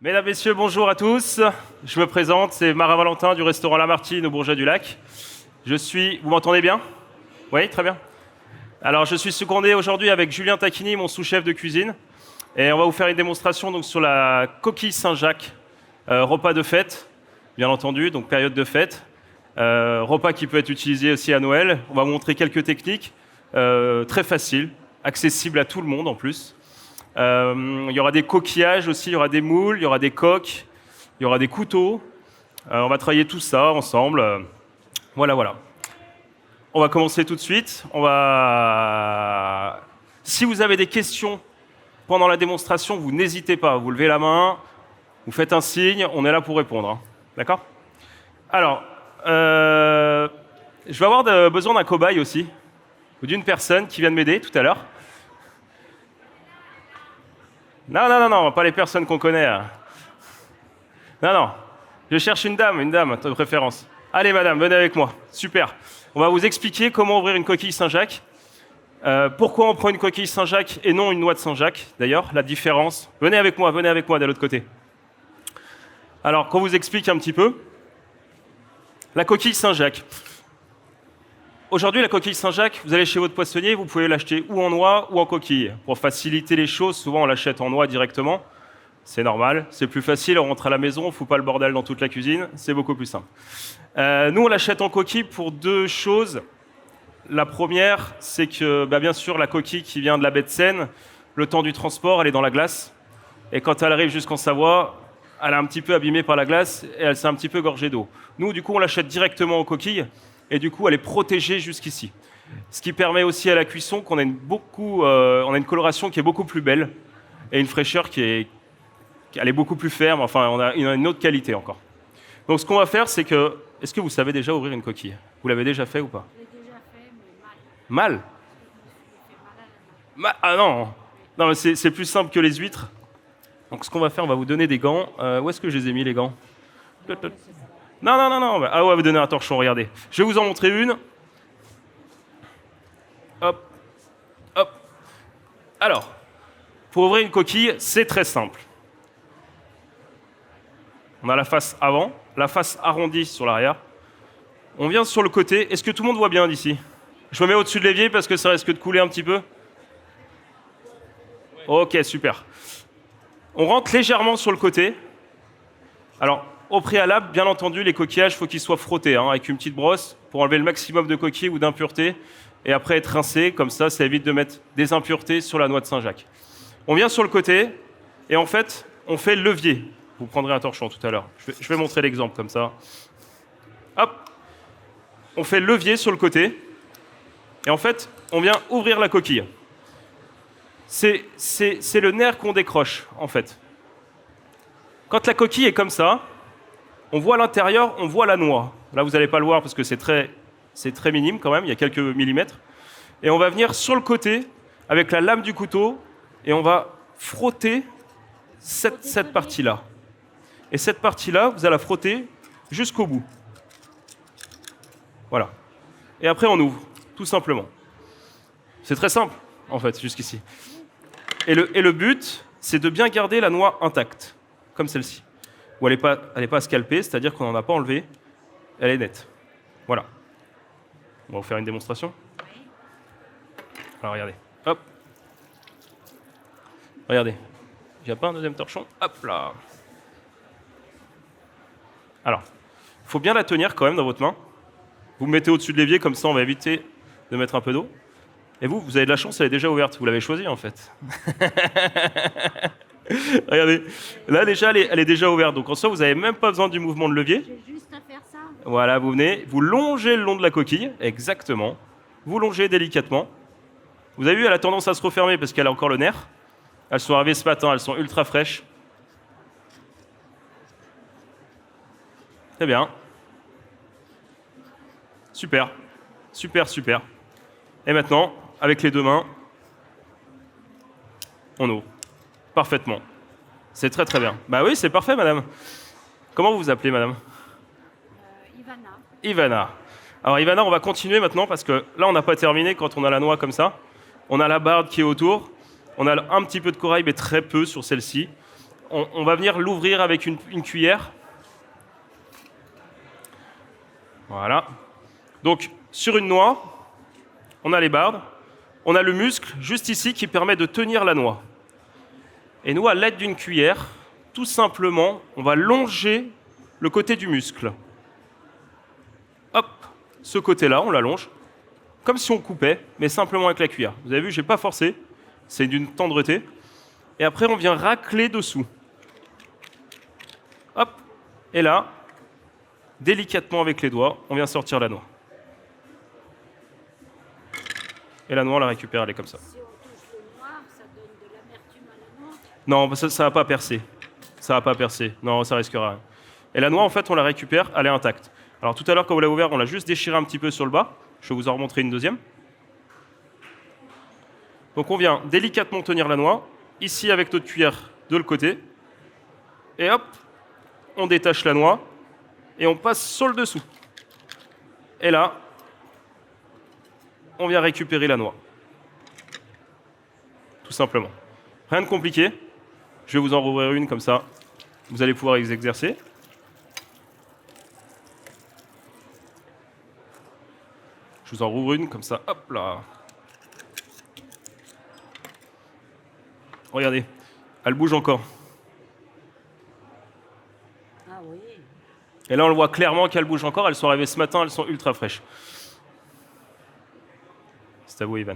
Mesdames, Messieurs, bonjour à tous. Je me présente, c'est Marin Valentin du restaurant Lamartine au Bourget-du-Lac. Vous m'entendez bien? Oui, très bien. Alors, je suis secondé aujourd'hui avec Julien Tacchini, mon sous-chef de cuisine. Et on va vous faire une démonstration donc, sur la coquille Saint-Jacques, repas de fête, bien entendu, donc période de fête. Repas qui peut être utilisé aussi à Noël. On va vous montrer quelques techniques très faciles, accessibles à tout le monde en plus. Il y aura des coquillages aussi, il y aura des moules, il y aura des coques, il y aura des couteaux. On va travailler tout ça ensemble. Voilà. On va commencer tout de suite. Si vous avez des questions pendant la démonstration, vous n'hésitez pas. Vous levez la main, vous faites un signe, on est là pour répondre. Hein. D'accord? Alors, je vais avoir besoin d'un cobaye aussi, ou d'une personne qui vient de m'aider tout à l'heure. Non, pas les personnes qu'on connaît. Hein. Non, je cherche une dame de préférence. Allez madame, venez avec moi. Super. On va vous expliquer comment ouvrir une coquille Saint-Jacques. Pourquoi on prend une coquille Saint-Jacques et non une noix de Saint-Jacques, d'ailleurs, la différence. Venez avec moi de l'autre côté. Alors, qu'on vous explique un petit peu. La coquille Saint-Jacques. Aujourd'hui, la coquille Saint-Jacques, vous allez chez votre poissonnier, vous pouvez l'acheter ou en noix ou en coquille. Pour faciliter les choses, souvent on l'achète en noix directement. C'est normal, c'est plus facile, on rentre à la maison, on ne fout pas le bordel dans toute la cuisine, c'est beaucoup plus simple. Nous, on l'achète en coquille pour deux choses. La première, c'est que, bien sûr, la coquille qui vient de la baie de Seine, le temps du transport, elle est dans la glace. Et quand elle arrive jusqu'en Savoie, elle est un petit peu abîmée par la glace et elle s'est un petit peu gorgée d'eau. Nous, du coup, on l'achète directement en coquille. Et du coup, elle est protégée jusqu'ici. Ce qui permet aussi à la cuisson qu'on a on a une coloration qui est beaucoup plus belle et une fraîcheur elle est beaucoup plus ferme. Enfin, on a une autre qualité encore. Donc, ce qu'on va faire, c'est que... Est-ce que vous savez déjà ouvrir une coquille? Vous l'avez déjà fait ou pas? Je l'ai déjà fait, mais mal. Mal? Ah non. Non, mais c'est plus simple que les huîtres. Donc, ce qu'on va faire, on va vous donner des gants. Où est-ce que je les ai mis, les gants? Non. Ah ouais, vous donnez un torchon, regardez. Je vais vous en montrer une. Hop. Alors, pour ouvrir une coquille, c'est très simple. On a la face avant, la face arrondie sur l'arrière. On vient sur le côté. Est-ce que tout le monde voit bien d'ici? Je me mets au-dessus de l'évier parce que ça risque de couler un petit peu. Ok, super. On rentre légèrement sur le côté. Alors, au préalable, bien entendu, les coquillages, il faut qu'ils soient frottés avec une petite brosse pour enlever le maximum de coquilles ou d'impuretés et après être rincés. Comme ça évite de mettre des impuretés sur la noix de Saint-Jacques. On vient sur le côté et en fait, on fait le levier. Vous prendrez un torchon tout à l'heure. Je vais montrer l'exemple comme ça. Hop. On fait le levier sur le côté et en fait, on vient ouvrir la coquille. C'est le nerf qu'on décroche, en fait. Quand la coquille est comme ça, on voit l'intérieur, on voit la noix. Là, vous n'allez pas le voir parce que c'est très minime quand même, il y a quelques millimètres. Et on va venir sur le côté avec la lame du couteau et on va frotter cette partie-là. Et cette partie-là, vous allez la frotter jusqu'au bout. Voilà. Et après, on ouvre, tout simplement. C'est très simple, en fait, jusqu'ici. Et le but, c'est de bien garder la noix intacte, comme celle-ci. Où elle n'est pas scalpée, c'est-à-dire qu'on n'en a pas enlevé, elle est nette. Voilà. On va vous faire une démonstration. Alors regardez. Hop. Regardez. Il n'y a pas un deuxième torchon? Hop là. Alors, il faut bien la tenir quand même dans votre main. Vous me mettez au-dessus de l'évier, comme ça on va éviter de mettre un peu d'eau. Et vous avez de la chance, elle est déjà ouverte. Vous l'avez choisie en fait. Regardez, là déjà elle est déjà ouverte, donc en soi vous n'avez même pas besoin du mouvement de levier. J'ai juste à faire ça. Voilà, vous venez, vous longez le long de la coquille, exactement. Vous longez délicatement. Vous avez vu, elle a tendance à se refermer parce qu'elle a encore le nerf. Elles sont arrivées ce matin, elles sont ultra fraîches. Très bien. Super. Et maintenant, avec les deux mains, on ouvre. Parfaitement. C'est très bien. Bah oui, c'est parfait, madame. Comment vous vous appelez, madame? Ivana. Ivana. Alors Ivana, on va continuer maintenant parce que là, on n'a pas terminé quand on a la noix comme ça. On a la barde qui est autour. On a un petit peu de corail, mais très peu sur celle-ci. On va venir l'ouvrir avec une cuillère. Voilà. Donc, sur une noix, on a les bardes, on a le muscle juste ici qui permet de tenir la noix. Et nous, à l'aide d'une cuillère, tout simplement, on va longer le côté du muscle. Hop, ce côté-là, on l'allonge, comme si on coupait, mais simplement avec la cuillère. Vous avez vu, je n'ai pas forcé, c'est d'une tendreté. Et après, on vient racler dessous. Hop, et là, délicatement avec les doigts, on vient sortir la noix. Et la noix, on la récupère, elle est comme ça. Si on touche le noir, ça donne de l'amertume à la noix. Non, ça ne va pas percer. Ça va pas percer. Non, ça risquera rien. Et la noix, en fait, on la récupère, elle est intacte. Alors tout à l'heure, quand vous l'avez ouvert, on l'a juste déchiré un petit peu sur le bas. Je vais vous en remontrer une deuxième. Donc on vient délicatement tenir la noix, ici avec notre cuillère de l'autre côté. Et hop, on détache la noix et on passe sur le dessous. Et là, on vient récupérer la noix. Tout simplement. Rien de compliqué. Je vais vous en rouvrir une comme ça. Vous allez pouvoir les exercer. Je vous en rouvre une comme ça. Hop là. Regardez, elle bouge encore. Ah oui. Et là, on le voit clairement qu'elles bougent encore. Elles sont arrivées ce matin, elles sont ultra fraîches. C'est à vous, Ivan.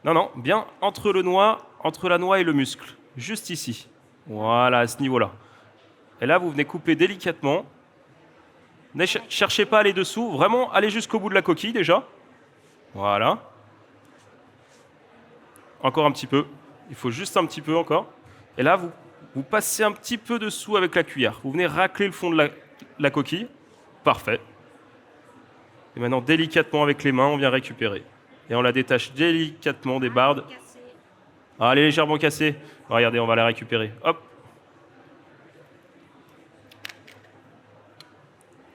Non, bien entre la noix et le muscle. Juste ici. Voilà, à ce niveau-là. Et là, vous venez couper délicatement. Ne cherchez pas à aller dessous. Vraiment, allez jusqu'au bout de la coquille déjà. Voilà. Encore un petit peu. Il faut juste un petit peu encore. Et là, vous passez un petit peu dessous avec la cuillère. Vous venez racler le fond de la coquille. Parfait. Et maintenant, délicatement avec les mains, on vient récupérer. Et on la détache délicatement des bardes. Ah, elle est légèrement cassée. Regardez, on va la récupérer. Hop.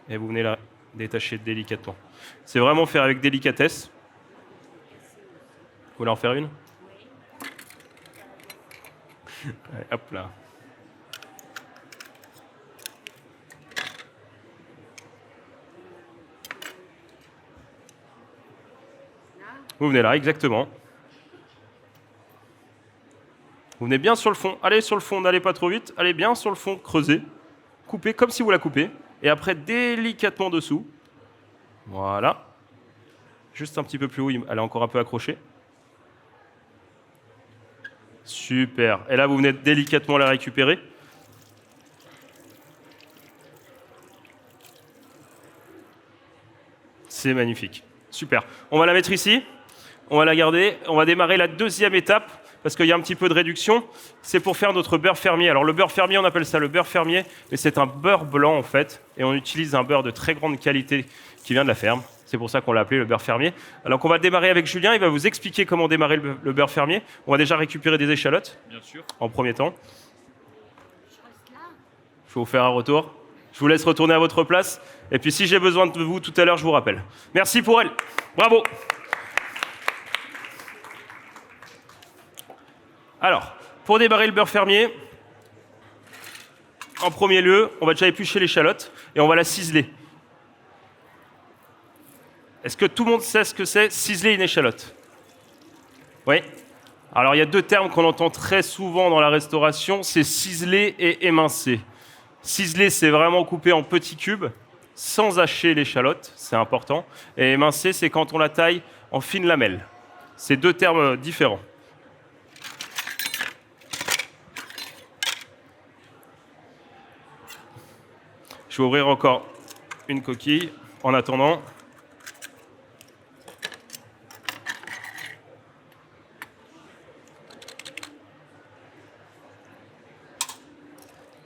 Et vous venez la détacher délicatement. C'est vraiment faire avec délicatesse. Vous voulez en faire une ? Allez, hop là. Vous venez là, exactement. Vous venez bien sur le fond. Allez sur le fond, n'allez pas trop vite. Allez bien sur le fond, creusez. Coupez comme si vous la coupez. Et après, délicatement dessous. Voilà. Juste un petit peu plus haut, elle est encore un peu accrochée. Super. Et là, vous venez délicatement la récupérer. C'est magnifique. Super. On va la mettre ici. On va la garder. On va démarrer la deuxième étape parce qu'il y a un petit peu de réduction. C'est pour faire notre beurre fermier. Alors le beurre fermier, on appelle ça le beurre fermier, mais c'est un beurre blanc en fait. Et on utilise un beurre de très grande qualité qui vient de la ferme. C'est pour ça qu'on l'a appelé le beurre fermier. Alors on va démarrer avec Julien. Il va vous expliquer comment démarrer le beurre fermier. On va déjà récupérer des échalotes. Bien sûr. En premier temps. Je reste là. Je vais vous faire un retour. Je vous laisse retourner à votre place. Et puis si j'ai besoin de vous tout à l'heure, je vous rappelle. Merci pour elle. Bravo. Alors, pour démarrer le beurre fermier, en premier lieu, on va déjà éplucher l'échalote et on va la ciseler. Est-ce que tout le monde sait ce que c'est, ciseler une échalote? Oui. Alors, il y a deux termes qu'on entend très souvent dans la restauration, c'est ciseler et émincer. Ciseler, c'est vraiment couper en petits cubes, sans hacher l'échalote, c'est important. Et émincer, c'est quand on la taille en fines lamelles. C'est deux termes différents. Je vais ouvrir encore une coquille en attendant.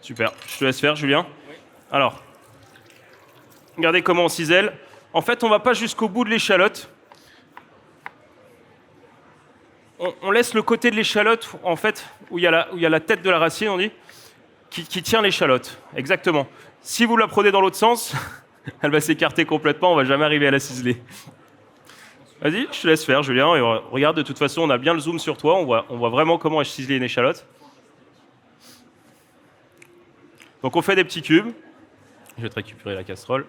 Super, je te laisse faire, Julien. Oui. Alors, regardez comment on cisèle. En fait, on ne va pas jusqu'au bout de l'échalote. On laisse le côté de l'échalote, en fait, où il y a la tête de la racine, on dit, qui tient l'échalote. Exactement. Si vous la prenez dans l'autre sens, elle va s'écarter complètement, on ne va jamais arriver à la ciseler. Vas-y, je te laisse faire, Julien. Et regarde, de toute façon, on a bien le zoom sur toi, on voit vraiment comment est ciselée une échalote. Donc on fait des petits cubes. Je vais te récupérer la casserole.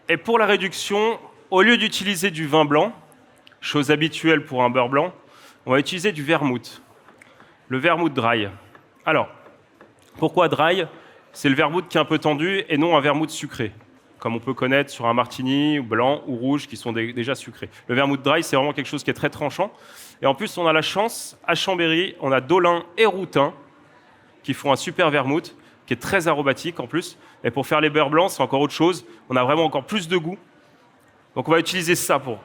Et pour la réduction, au lieu d'utiliser du vin blanc, chose habituelle pour un beurre blanc, on va utiliser du vermouth. Le vermouth dry. Alors, pourquoi dry? C'est le vermouth qui est un peu tendu et non un vermouth sucré, comme on peut connaître sur un martini, blanc ou rouge, qui sont déjà sucrés. Le vermouth dry, c'est vraiment quelque chose qui est très tranchant. Et en plus, on a la chance, à Chambéry, on a Dolin et Routin, qui font un super vermouth, qui est très aromatique en plus. Et pour faire les beurres blancs, c'est encore autre chose. On a vraiment encore plus de goût. Donc on va utiliser ça pour...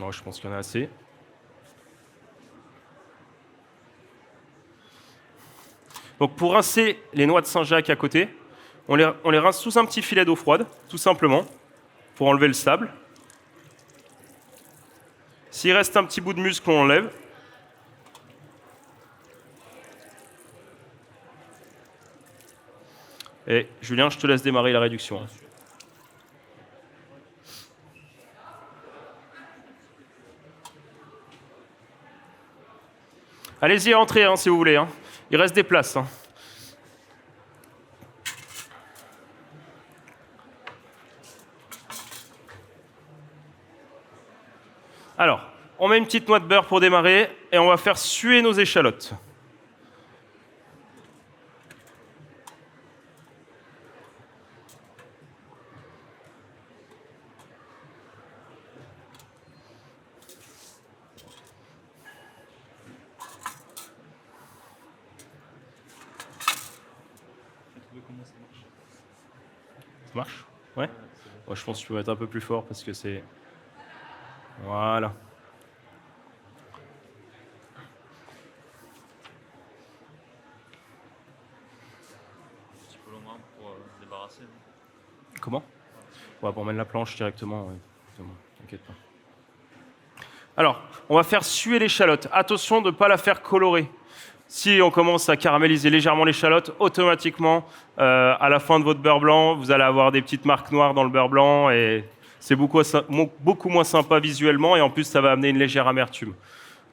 Non, je pense qu'il y en a assez. Donc pour rincer les noix de Saint-Jacques à côté, on les rince sous un petit filet d'eau froide, tout simplement, pour enlever le sable. S'il reste un petit bout de muscle, on l'enlève. Et Julien, je te laisse démarrer la réduction. Allez-y, entrez si vous voulez. Il reste des places. Alors, on met une petite noix de beurre pour démarrer et on va faire suer nos échalotes. Ça marche? Ouais. Ouais, je pense que tu peux mettre un peu plus fort parce que c'est... Voilà. Un petit peu loin pour débarrasser. Comment? Ouais, bon, on mène la planche directement. Ouais. T'inquiète pas. Alors, on va faire suer l'échalote. Attention de ne pas la faire colorer. Si on commence à caraméliser légèrement l'échalote, automatiquement, à la fin de votre beurre blanc, vous allez avoir des petites marques noires dans le beurre blanc et c'est beaucoup moins sympa visuellement et en plus, ça va amener une légère amertume.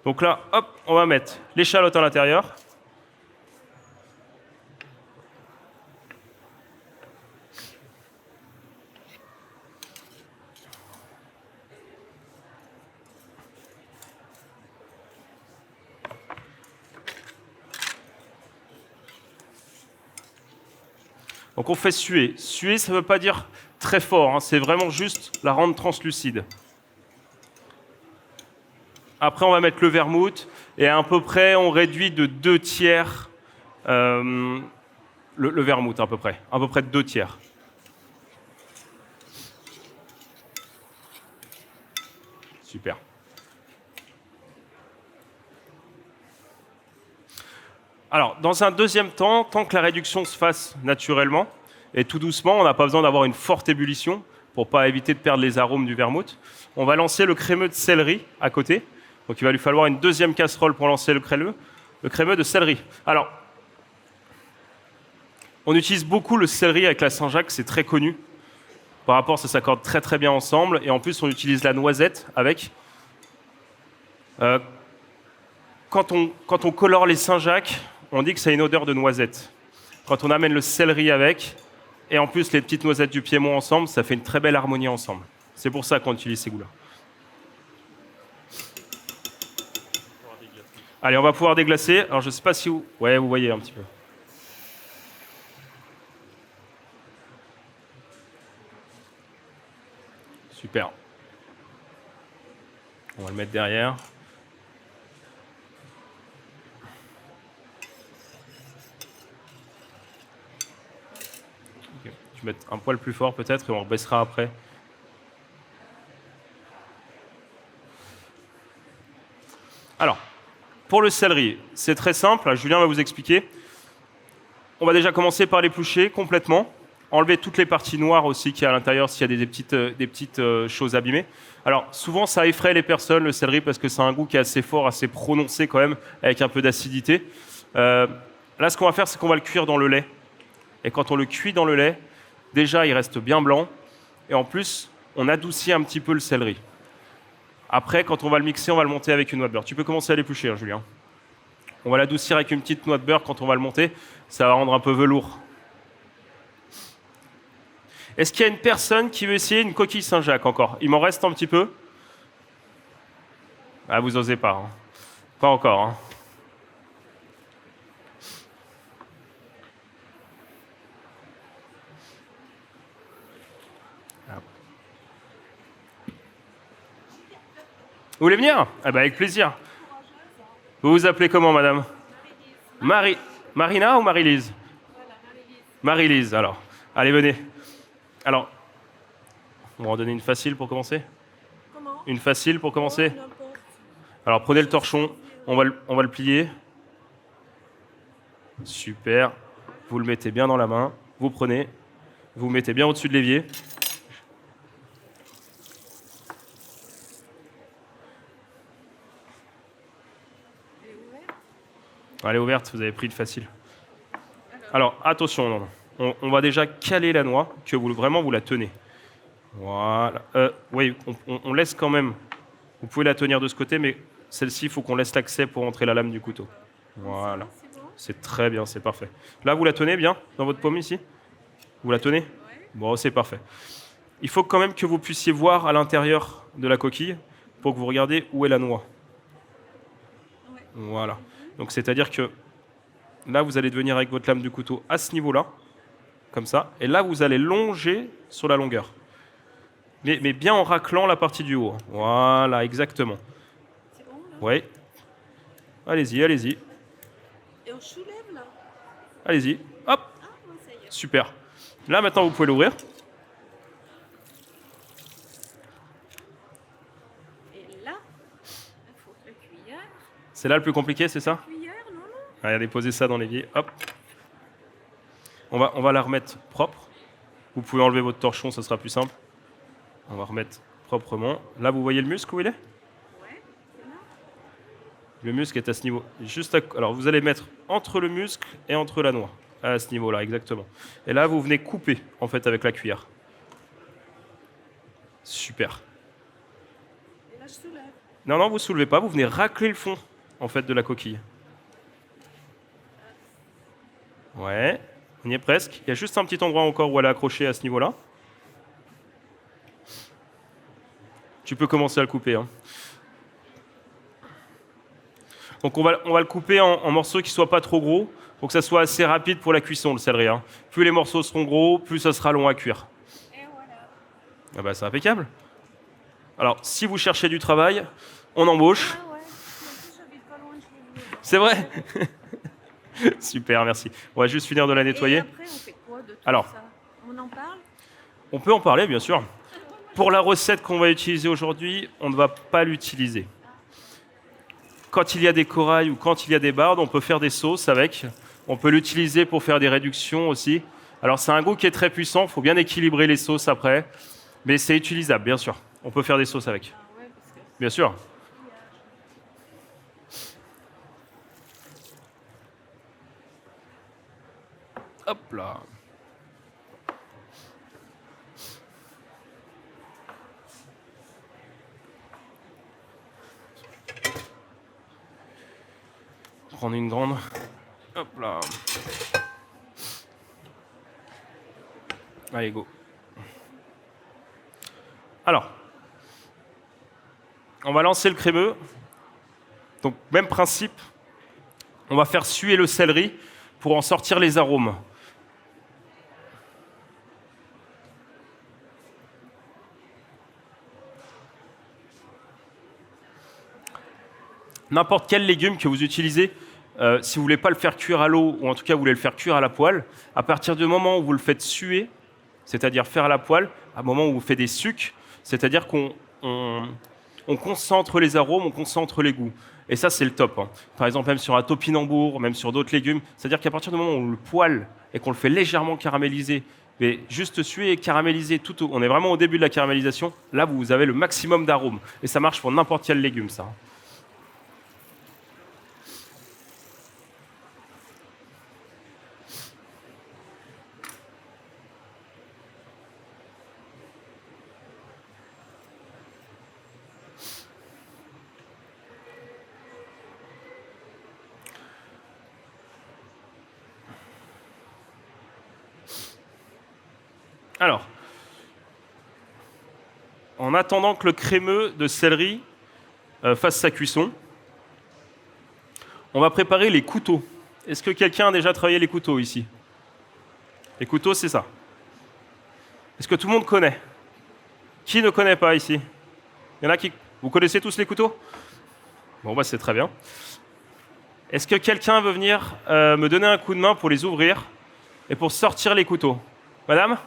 Donc là, hop, on va mettre l'échalote à l'intérieur. Donc on fait suer. Suer, ça ne veut pas dire très fort, c'est vraiment juste la rendre translucide. Après, on va mettre le vermouth et à peu près, on réduit de 2/3 le vermouth, à peu près de 2/3. Super. Alors, dans un deuxième temps, tant que la réduction se fasse naturellement et tout doucement, on n'a pas besoin d'avoir une forte ébullition pour pas éviter de perdre les arômes du vermouth. On va lancer le crémeux de céleri à côté. Donc il va lui falloir une deuxième casserole pour lancer le crémeux de céleri. Alors, on utilise beaucoup le céleri avec la Saint-Jacques, c'est très connu. Par rapport, ça s'accorde très très bien ensemble. Et en plus, on utilise la noisette avec. Quand on colore les Saint-Jacques, on dit que ça a une odeur de noisette. Quand on amène le céleri avec, et en plus les petites noisettes du Piémont ensemble, ça fait une très belle harmonie ensemble. C'est pour ça qu'on utilise ces goûts-là. Allez, on va pouvoir déglacer. Alors, je ne sais pas si vous... Ouais, vous voyez un petit peu. Super. On va le mettre derrière. Okay. Je vais mettre un poil plus fort peut-être et on rebaissera après. Alors, pour le céleri, c'est très simple. Julien va vous expliquer. On va déjà commencer par l'éplucher complètement. Enlever toutes les parties noires aussi qu'il y a à l'intérieur s'il y a des petites choses abîmées. Alors, souvent, ça effraie les personnes, le céleri, parce que c'est un goût qui est assez fort, assez prononcé quand même, avec un peu d'acidité. Là, ce qu'on va faire, c'est qu'on va le cuire dans le lait. Et quand on le cuit dans le lait, déjà, il reste bien blanc. Et en plus, on adoucit un petit peu le céleri. Après, quand on va le mixer, on va le monter avec une noix de beurre. Tu peux commencer à l'éplucher, hein, Julien. On va l'adoucir avec une petite noix de beurre quand on va le monter. Ça va rendre un peu velours. Est-ce qu'il y a une personne qui veut essayer une coquille Saint-Jacques encore? Il m'en reste un petit peu. Ah, vous osez pas. Hein. Pas encore. Hein. Vous voulez venir? Ah bah avec plaisir. Vous vous appelez comment, madame? Marina ou Marie-Lise? Marie-Lise, alors. Allez, venez. Alors, on va en donner une facile pour commencer. Comment? Une facile pour commencer. N'importe. Alors, prenez le torchon, on va le plier. Super. Vous le mettez bien dans la main. Vous prenez, vous mettez bien au-dessus de l'évier. Elle est ouverte, vous avez pris le facile. Alors, attention, non, non. On va déjà caler la noix, que vraiment vous la tenez. Voilà. Oui, on laisse quand même. Vous pouvez la tenir de ce côté, mais celle-ci, il faut qu'on laisse l'accès pour entrer la lame du couteau. Voilà. C'est très bien, c'est parfait. Là, vous la tenez bien dans votre paume ici? Vous la tenez? Bon, c'est parfait. Il faut quand même que vous puissiez voir à l'intérieur de la coquille pour que vous regardiez où est la noix. Voilà. Donc, c'est-à-dire que là, vous allez venir avec votre lame du couteau à ce niveau-là, comme ça. Et là, vous allez longer sur la longueur. Mais bien en raclant la partie du haut. Voilà, exactement. C'est bon, là? Oui. Allez-y, allez-y. Et on soulève, là? Allez-y. Hop. Ah, bon, ça y est. Super. Là, maintenant, vous pouvez l'ouvrir. Et là, il faut la cuillère. C'est là le plus compliqué, c'est ça? Cuillère, non, non. Allez, posez ça dans l'évier. Hop. On va la remettre propre. Vous pouvez enlever votre torchon, ça sera plus simple. On va remettre proprement. Là, vous voyez le muscle où il est? Ouais, c'est là. Le muscle est à ce niveau. Alors, vous allez mettre entre le muscle et entre la noix. À ce niveau-là, exactement. Et là, vous venez couper, en fait, avec la cuillère. Super. Et là, je soulève. Non, non, vous soulevez pas. Vous venez racler le fond, en fait, de la coquille. Ouais, on y est presque. Il y a juste un petit endroit encore où elle est accrochée à ce niveau-là. Tu peux commencer à le couper. Hein. Donc on va le couper en morceaux qui ne soient pas trop gros, pour que ça soit assez rapide pour la cuisson, le céleri. Hein. Plus les morceaux seront gros, plus ça sera long à cuire. Et voilà. Ah bah, c'est impeccable. Alors, si vous cherchez du travail, on embauche. Ah ouais. En plus, j'habite pas loin de chez vous. C'est vrai. Super, merci. On va juste finir de la nettoyer. Et après, on fait quoi de tout Alors. ça? On en parle? On peut en parler, bien sûr. Pour la recette qu'on va utiliser aujourd'hui, on ne va pas l'utiliser. Quand il y a des corails ou quand il y a des bardes, on peut faire des sauces avec. On peut l'utiliser pour faire des réductions aussi. Alors c'est un goût qui est très puissant, il faut bien équilibrer les sauces après. Mais c'est utilisable, bien sûr. On peut faire des sauces avec. Ah ouais, parce que Bien sûr. Hop là. Prendre une grande. Hop là. Allez, go. Alors, on va lancer le crémeux. Donc, même principe. On va faire suer le céleri pour en sortir les arômes. N'importe quel légume que vous utilisez, si vous ne voulez pas le faire cuire à l'eau, ou en tout cas vous voulez le faire cuire à la poêle, à partir du moment où vous le faites suer, c'est-à-dire faire à la poêle, à un moment où vous faites des sucs, c'est-à-dire qu'on concentre les arômes, on concentre les goûts. Et ça, c'est le top. Hein. Par exemple, même sur un topinambour, même sur d'autres légumes, c'est-à-dire qu'à partir du moment où on le poêle et qu'on le fait légèrement caraméliser, mais juste suer et caraméliser, on est vraiment au début de la caramélisation, là, vous avez le maximum d'arômes. Et ça marche pour n'importe quel légume, ça. Alors, en attendant que le crémeux de céleri fasse sa cuisson, on va préparer les couteaux. Est-ce que quelqu'un a déjà travaillé les couteaux ici? Les couteaux, c'est ça. Est-ce que tout le monde connaît? Qui ne connaît pas ici? Il y en a qui... Vous connaissez tous les couteaux? Bon, bah c'est très bien. Est-ce que quelqu'un veut venir me donner un coup de main pour les ouvrir et pour sortir les couteaux? Madame?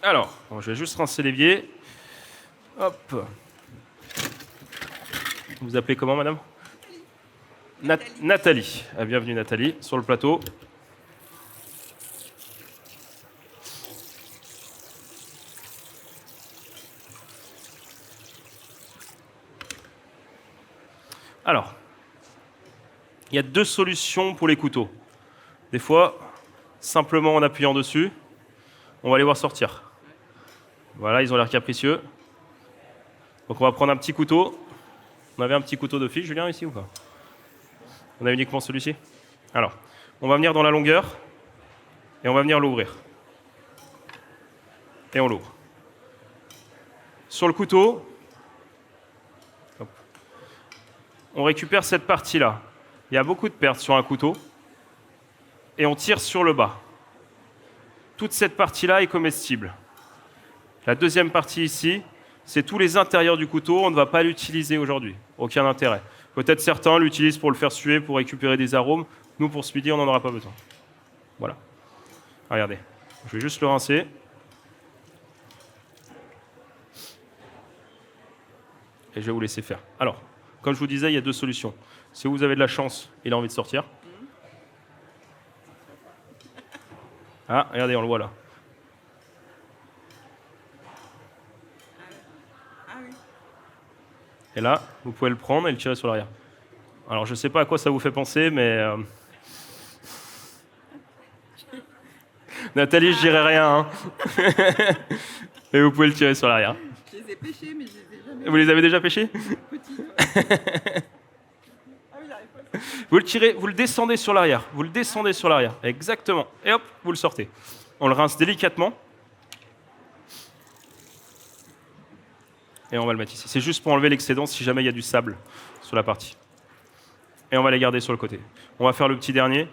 Alors, bon, je vais juste rincer l'évier. Hop. Vous vous appelez comment, madame? Nathalie. Ah, bienvenue, Nathalie, sur le plateau. Alors, il y a deux solutions pour les couteaux. Des fois, simplement en appuyant dessus, on va les voir sortir. Voilà, ils ont l'air capricieux. Donc on va prendre un petit couteau. On avait un petit couteau de fil, Julien, ici ou pas? On a uniquement celui-ci? Alors, on va venir dans la longueur et on va venir l'ouvrir. Et on l'ouvre. Sur le couteau, hop, on récupère cette partie-là. Il y a beaucoup de pertes sur un couteau et on tire sur le bas. Toute cette partie-là est comestible. La deuxième partie ici, c'est tous les intérieurs du couteau. On ne va pas l'utiliser aujourd'hui. Aucun intérêt. Peut-être certains l'utilisent pour le faire suer, pour récupérer des arômes. Nous, pour ce midi, on n'en aura pas besoin. Voilà. Regardez. Je vais juste le rincer. Et je vais vous laisser faire. Alors, comme je vous disais, il y a deux solutions. Si vous avez de la chance, il a envie de sortir. Ah, regardez, on le voit là. Et là, vous pouvez le prendre et le tirer sur l'arrière. Alors, je ne sais pas à quoi ça vous fait penser, mais... Nathalie, je dirais rien. Hein. Et vous pouvez le tirer sur l'arrière. Je les ai pêchés, mais je les ai jamais... Vous les avez déjà pêchés? Petits. Ah oui, j'arrive pas. Vous le tirez, vous le descendez sur l'arrière. Vous le descendez sur l'arrière. Exactement. Et hop, vous le sortez. On le rince délicatement. Et on va le mettre ici. C'est juste pour enlever l'excédent si jamais il y a du sable sur la partie. Et on va les garder sur le côté. On va faire le petit dernier.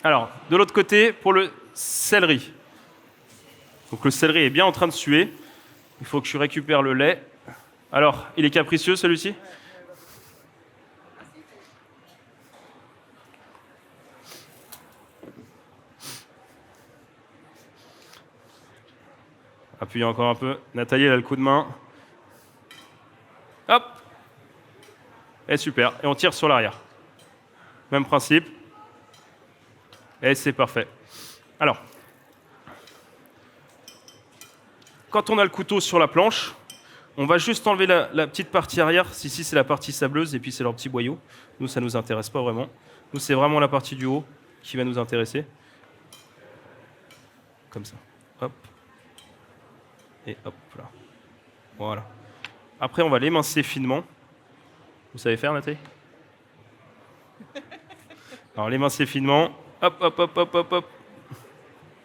Alors, de l'autre côté, pour le céleri. Donc le céleri est bien en train de suer. Il faut que je récupère le lait. Alors, il est capricieux celui-ci? Appuyez encore un peu. Nathalie, elle a le coup de main. Hop! Et super. Et on tire sur l'arrière. Même principe. Et c'est parfait. Alors, quand on a le couteau sur la planche, on va juste enlever la petite partie arrière. Ici, c'est la partie sableuse et puis c'est leur petit boyau. Nous, ça ne nous intéresse pas vraiment. Nous, c'est vraiment la partie du haut qui va nous intéresser. Comme ça. Hop. Et hop là. Voilà. Après, on va l'émincer finement. Vous savez faire, Nathalie? Alors, l'émincer finement. Hop, hop, hop, hop, hop, hop.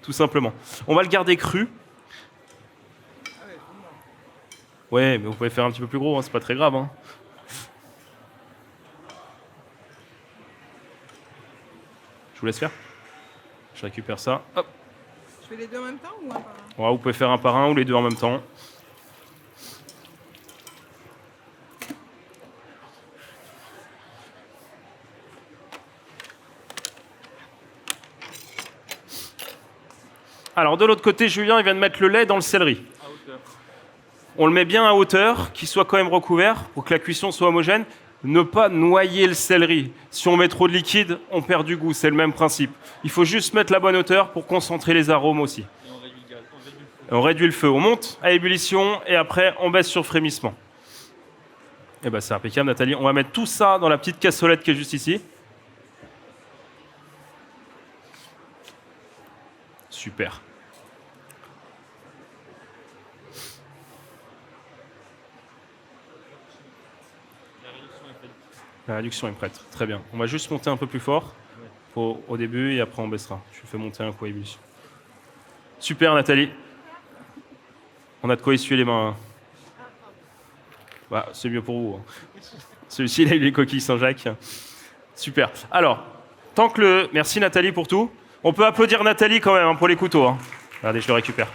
Tout simplement. On va le garder cru. Ouais, mais vous pouvez faire un petit peu plus gros, hein, c'est pas très grave. Hein. Je vous laisse faire. Je récupère ça. Hop. Je fais les deux en même temps ou un par un? Ouais, vous pouvez faire un par un ou les deux en même temps. Alors de l'autre côté, Julien, il vient de mettre le lait dans le céleri. À hauteur. On le met bien à hauteur, qu'il soit quand même recouvert, pour que la cuisson soit homogène. Ne pas noyer le céleri. Si on met trop de liquide, on perd du goût, c'est le même principe. Il faut juste mettre la bonne hauteur pour concentrer les arômes aussi. Et on réduit le gaz. On réduit le feu. On réduit le feu, on monte à ébullition et après on baisse sur frémissement. Et ben c'est impeccable, Nathalie. On va mettre tout ça dans la petite cassolette qui est juste ici. Super. La réduction est prête. Très bien. On va juste monter un peu plus fort au début et après on baissera. Je fais monter un coup à ébullition. Super Nathalie. On a de quoi essuyer les mains. Bah, c'est mieux pour vous. Celui-ci, il a eu les coquilles Saint-Jacques. Super. Alors, merci Nathalie pour tout. On peut applaudir Nathalie quand même pour les couteaux. Regardez, je le récupère.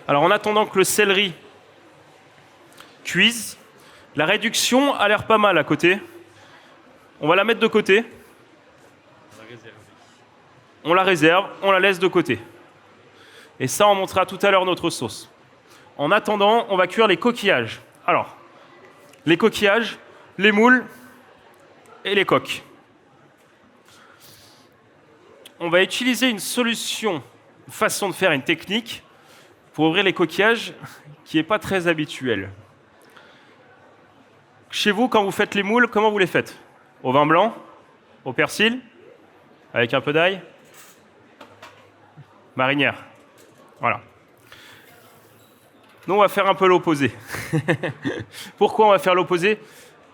Alors, en attendant que le céleri cuise, la réduction a l'air pas mal à côté. On va la mettre de côté. On la réserve, on la laisse de côté. Et ça, on montrera tout à l'heure notre sauce. En attendant, on va cuire les coquillages. Alors, les coquillages, les moules et les coques. On va utiliser une solution, une façon de faire, une technique pour ouvrir les coquillages qui n'est pas très habituelle. Chez vous, quand vous faites les moules, comment vous les faites? Au vin blanc? Au persil? Avec un peu d'ail? Marinière. Voilà. Nous, on va faire un peu l'opposé. Pourquoi on va faire l'opposé?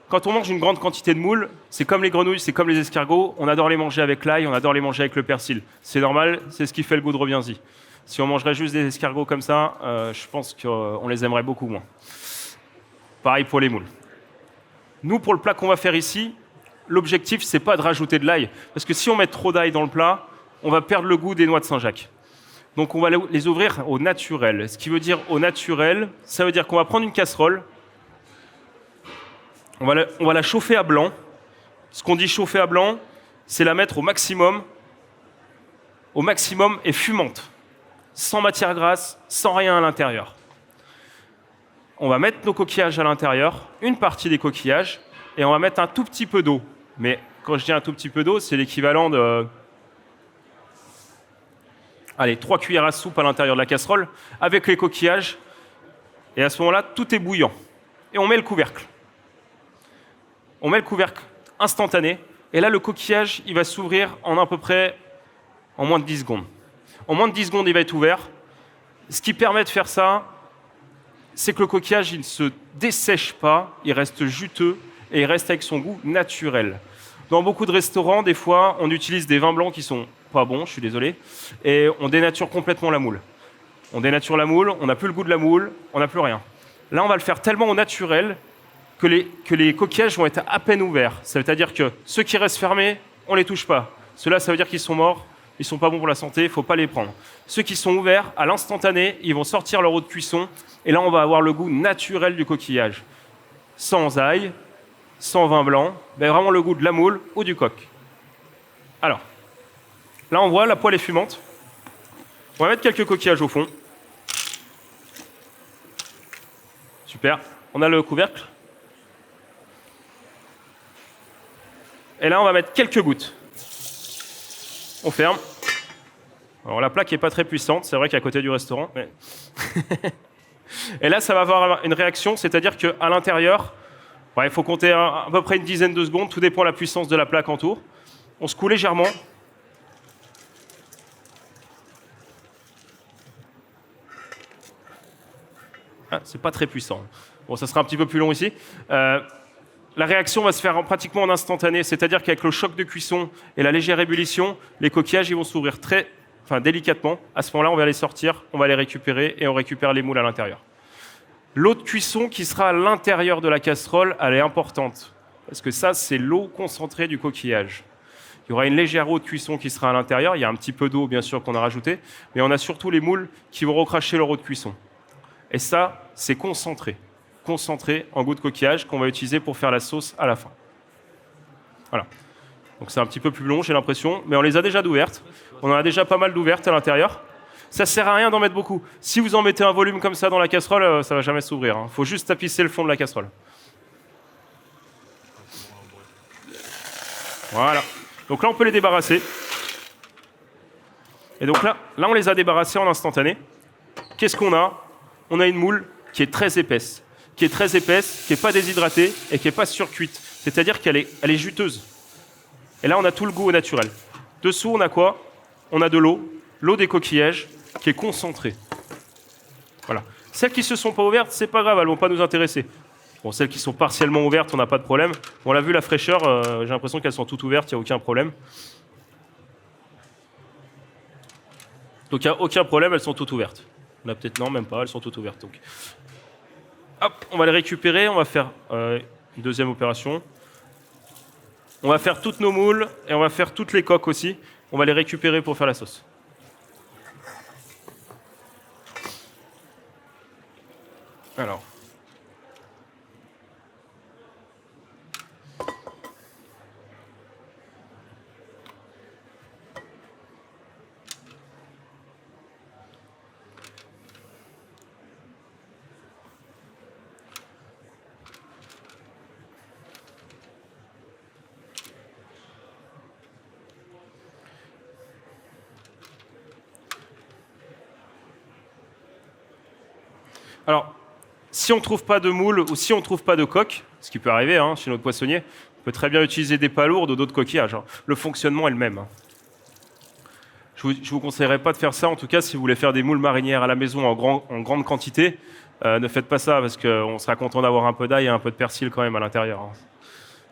Quand on mange une grande quantité de moules, c'est comme les grenouilles, c'est comme les escargots, on adore les manger avec l'ail, on adore les manger avec le persil. C'est normal, c'est ce qui fait le goût de reviens-y. Si on mangerait juste des escargots comme ça, je pense qu'on les aimerait beaucoup moins. Pareil pour les moules. Nous, pour le plat qu'on va faire ici, l'objectif, c'est pas de rajouter de l'ail, parce que si on met trop d'ail dans le plat, on va perdre le goût des noix de Saint-Jacques. Donc on va les ouvrir au naturel. Ce qui veut dire au naturel, ça veut dire qu'on va prendre une casserole, on va la chauffer à blanc. Ce qu'on dit chauffer à blanc, c'est la mettre au maximum et fumante, sans matière grasse, sans rien à l'intérieur. On va mettre nos coquillages à l'intérieur, une partie des coquillages, et on va mettre un tout petit peu d'eau. Mais quand je dis un tout petit peu d'eau, c'est l'équivalent de 3 cuillères à soupe à l'intérieur de la casserole, avec les coquillages. Et à ce moment-là, tout est bouillant. Et on met le couvercle. On met le couvercle instantané. Et là, le coquillage, il va s'ouvrir en à peu près en moins de 10 secondes. En moins de 10 secondes, il va être ouvert. Ce qui permet de faire ça, c'est que le coquillage, il ne se dessèche pas, il reste juteux et il reste avec son goût naturel. Dans beaucoup de restaurants, des fois, on utilise des vins blancs qui sont pas bons, je suis désolé, et on dénature complètement la moule. On dénature la moule, on n'a plus le goût de la moule, on n'a plus rien. Là, on va le faire tellement au naturel que les coquillages vont être à peine ouverts. Ça veut dire que ceux qui restent fermés, on ne les touche pas. Ceux-là, ça veut dire qu'ils sont morts, ils ne sont pas bons pour la santé, il ne faut pas les prendre. Ceux qui sont ouverts, à l'instantané, ils vont sortir leur eau de cuisson, et là, on va avoir le goût naturel du coquillage. Sans ail, sans vin blanc, mais vraiment le goût de la moule ou du coq. Alors, là, on voit, la poêle est fumante. On va mettre quelques coquillages au fond. Super. On a le couvercle. Et là, on va mettre quelques gouttes. On ferme. Alors, la plaque n'est pas très puissante. C'est vrai qu'à côté du restaurant. Mais... Et là, ça va avoir une réaction. C'est-à-dire qu'à l'intérieur, il faut compter à peu près une dizaine de secondes. Tout dépend de la puissance de la plaque en tour. On secoue légèrement. C'est pas très puissant. Bon, ça sera un petit peu plus long ici. La réaction va se faire pratiquement en instantané, c'est-à-dire qu'avec le choc de cuisson et la légère ébullition, les coquillages ils vont s'ouvrir délicatement. À ce moment-là, on va les sortir, on va les récupérer et on récupère les moules à l'intérieur. L'eau de cuisson qui sera à l'intérieur de la casserole, elle est importante. Parce que ça, c'est l'eau concentrée du coquillage. Il y aura une légère eau de cuisson qui sera à l'intérieur. Il y a un petit peu d'eau, bien sûr, qu'on a rajouté. Mais on a surtout les moules qui vont recracher leur eau de cuisson. Et ça, c'est concentré en goût de coquillage qu'on va utiliser pour faire la sauce à la fin. Voilà. Donc c'est un petit peu plus long, j'ai l'impression, mais on les a déjà d'ouvertes. On en a déjà pas mal d'ouvertes à l'intérieur. Ça sert à rien d'en mettre beaucoup. Si vous en mettez un volume comme ça dans la casserole, ça va jamais s'ouvrir. Il faut juste tapisser le fond de la casserole. Voilà. Donc là, on peut les débarrasser. Et donc là, on les a débarrassés en instantané. Qu'est-ce qu'on a? On a une moule qui est très épaisse, qui n'est pas déshydratée et qui n'est pas surcuite. C'est-à-dire qu'elle est juteuse. Et là, on a tout le goût au naturel. Dessous, on a quoi? On a de l'eau des coquillages qui est concentrée. Voilà. Celles qui ne se sont pas ouvertes, c'est pas grave, elles ne vont pas nous intéresser. Bon, celles qui sont partiellement ouvertes, on n'a pas de problème. On l'a vu, la fraîcheur, j'ai l'impression qu'elles sont toutes ouvertes, il n'y a aucun problème. Donc il n'y a aucun problème, elles sont toutes ouvertes. On a peut-être, non, même pas, elles sont toutes ouvertes. Donc. Hop, on va les récupérer, on va faire une deuxième opération. On va faire toutes nos moules et on va faire toutes les coques aussi. On va les récupérer pour faire la sauce. Alors. Alors, si on ne trouve pas de moule ou si on ne trouve pas de coque, ce qui peut arriver chez notre poissonnier, on peut très bien utiliser des palourdes ou d'autres coquillages. Le fonctionnement est le même. Je ne vous conseillerais pas de faire ça, en tout cas, si vous voulez faire des moules marinières à la maison en grande quantité. Ne faites pas ça, parce qu'on sera content d'avoir un peu d'ail et un peu de persil quand même à l'intérieur.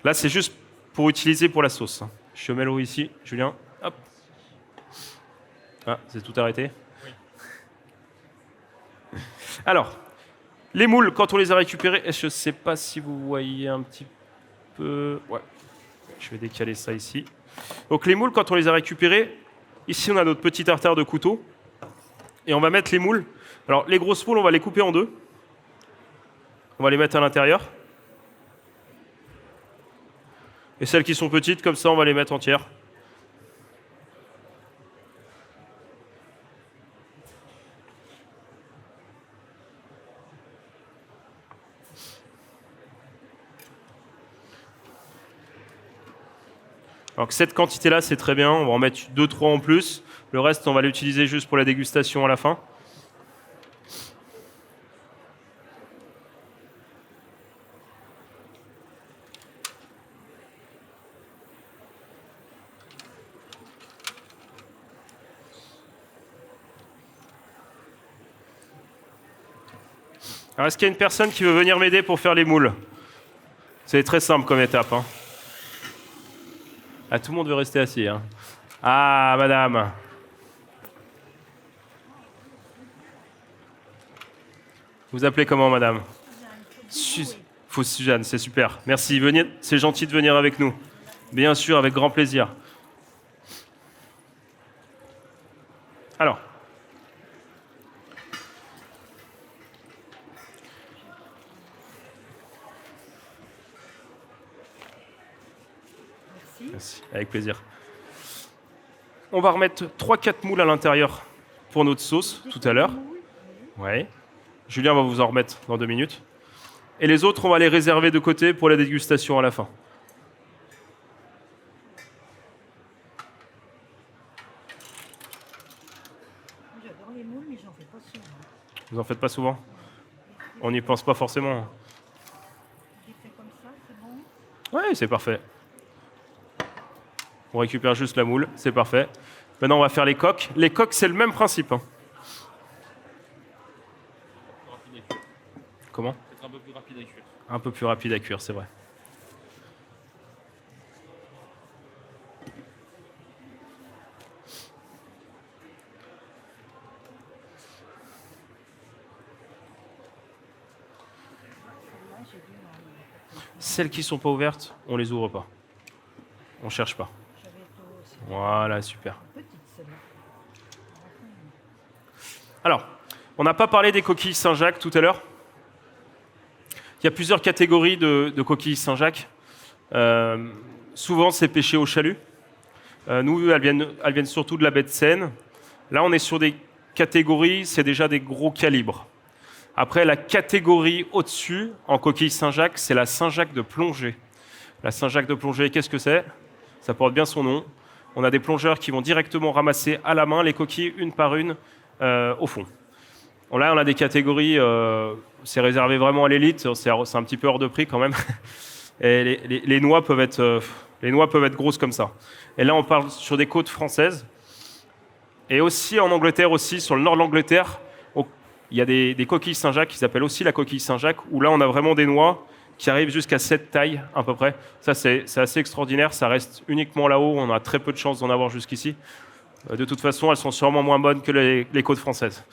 Là, c'est juste pour utiliser pour la sauce. Je mets l'eau ici, Julien. Hop. Ah, c'est tout arrêté. Oui. Alors, les moules, quand on les a récupérés, je ne sais pas si vous voyez un petit peu... Ouais, je vais décaler ça ici. Donc les moules, quand on les a récupérés, ici on a notre petit tartare de couteau. Et on va mettre les moules. Alors les grosses moules, on va les couper en deux. On va les mettre à l'intérieur. Et celles qui sont petites, comme ça, on va les mettre entières. Alors que cette quantité-là, c'est très bien. On va en mettre 2-3 en plus. Le reste, on va l'utiliser juste pour la dégustation à la fin. Alors, est-ce qu'il y a une personne qui veut venir m'aider pour faire les moules? C'est très simple comme étape. Ah, tout le monde veut rester assis. Ah, madame. Vous appelez comment, madame? Suzanne, c'est super. Merci, venez. C'est gentil de venir avec nous. Bien sûr, avec grand plaisir. Alors. Merci, avec plaisir. On va remettre 3-4 moules à l'intérieur pour notre sauce tout à l'heure. Ouais. Julien va vous en remettre dans 2 minutes. Et les autres, on va les réserver de côté pour la dégustation à la fin. J'adore les moules, mais j'en fais pas souvent. Vous en faites pas souvent? On n'y pense pas forcément. Je les fais comme ça, c'est bon? Oui, c'est parfait. On récupère juste la moule, c'est parfait. Maintenant, on va faire les coques. Les coques, c'est le même principe. Rapide à cuire. Comment? Peut-être un peu plus rapide à cuire. Un peu plus rapide à cuire, c'est vrai. Celles qui ne sont pas ouvertes, on les ouvre pas. On cherche pas. Voilà, super. Alors, on n'a pas parlé des coquilles Saint-Jacques tout à l'heure. Il y a plusieurs catégories de coquilles Saint-Jacques. Souvent, c'est pêché au chalut. Nous, elles viennent surtout de la baie de Seine. Là, on est sur des catégories, c'est déjà des gros calibres. Après, la catégorie au-dessus, en coquille Saint-Jacques, c'est la Saint-Jacques de plongée. La Saint-Jacques de plongée, qu'est-ce que c'est? Ça porte bien son nom. On a des plongeurs qui vont directement ramasser à la main les coquilles, une par une, au fond. Bon, là, on a des catégories, c'est réservé vraiment à l'élite, c'est un petit peu hors de prix quand même. Et les noix peuvent être grosses comme ça. Et là, on parle sur des côtes françaises. Et aussi en Angleterre, aussi sur le nord de l'Angleterre, Il y a des coquilles Saint-Jacques qui s'appellent aussi la coquille Saint-Jacques, où là, on a vraiment des noix qui arrivent jusqu'à cette taille, à peu près. Ça, c'est assez extraordinaire. Ça reste uniquement là-haut. On a très peu de chances d'en avoir jusqu'ici. De toute façon, elles sont sûrement moins bonnes que les côtes françaises.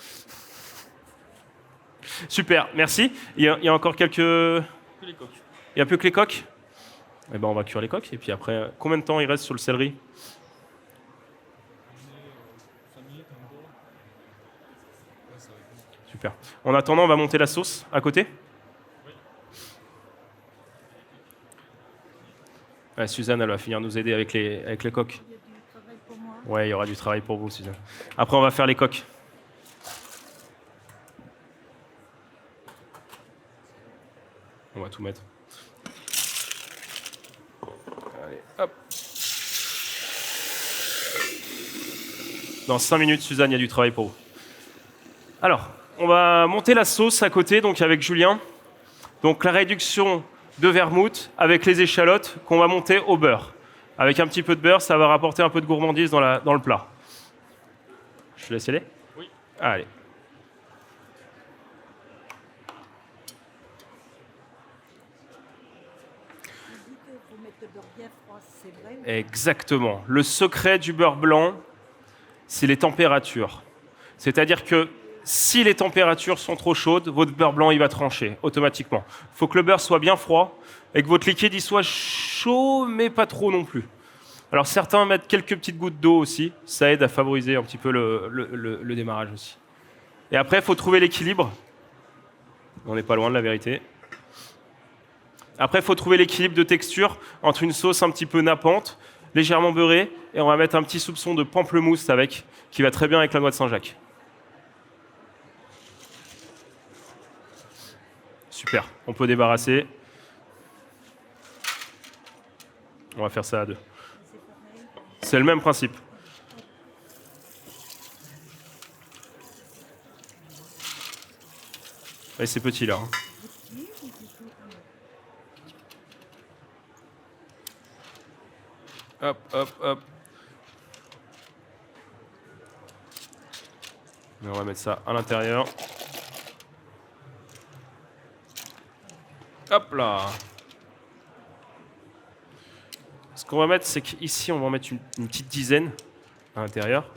Super, merci. Il y a encore quelques... Que les coques. Il n'y a plus que les coques? Eh ben, on va cuire les coques. Et puis après, combien de temps il reste sur le céleri? 5 minutes encore. Super. En attendant, on va monter la sauce à côté. Ouais, Suzanne, elle va finir nous aider avec les coques. Il y a du travail pour moi. Ouais, il y aura du travail pour vous, Suzanne. Après, on va faire les coques. On va tout mettre. Allez, hop. Dans 5 minutes, Suzanne, il y a du travail pour vous. Alors, on va monter la sauce à côté, donc avec Julien. Donc la réduction de vermouth avec les échalotes qu'on va monter au beurre. Avec un petit peu de beurre, ça va rapporter un peu de gourmandise dans le plat. Je te laisse y aller? Oui. Allez. On dit qu'il faut mettre le beurre bien froid, c'est vrai. Exactement. Le secret du beurre blanc, c'est les températures. C'est-à-dire que si les températures sont trop chaudes, votre beurre blanc il va trancher automatiquement. Il faut que le beurre soit bien froid et que votre liquide il soit chaud, mais pas trop non plus. Alors certains mettent quelques petites gouttes d'eau aussi, ça aide à favoriser un petit peu le démarrage aussi. Et après, il faut trouver l'équilibre. On n'est pas loin de la vérité. Après, il faut trouver l'équilibre de texture entre une sauce un petit peu nappante, légèrement beurrée, et on va mettre un petit soupçon de pamplemousse avec, qui va très bien avec la noix de Saint-Jacques. Super, on peut débarrasser. On va faire ça à deux. C'est le même principe. Et c'est petit là. Hop, hop, hop. Et on va mettre ça à l'intérieur. Hop là. Ce qu'on va mettre, c'est qu'ici, on va en mettre une petite dizaine à l'intérieur.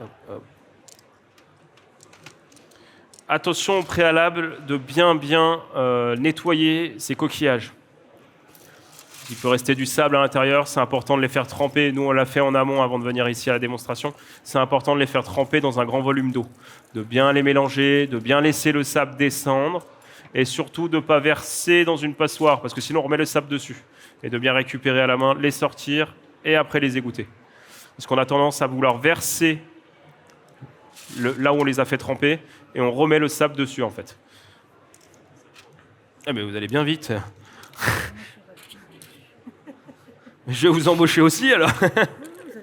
Hop, hop. Attention au préalable de bien nettoyer ces coquillages. Il peut rester du sable à l'intérieur, c'est important de les faire tremper. Nous, on l'a fait en amont avant de venir ici à la démonstration. C'est important de les faire tremper dans un grand volume d'eau. De bien les mélanger, de bien laisser le sable descendre et surtout de ne pas verser dans une passoire parce que sinon on remet le sable dessus. Et de bien récupérer à la main, les sortir et après les égoutter. Parce qu'on a tendance à vouloir verser là où on les a fait tremper et on remet le sable dessus en fait. Ah mais vous allez bien vite. Je vais vous embaucher aussi alors. Vous allez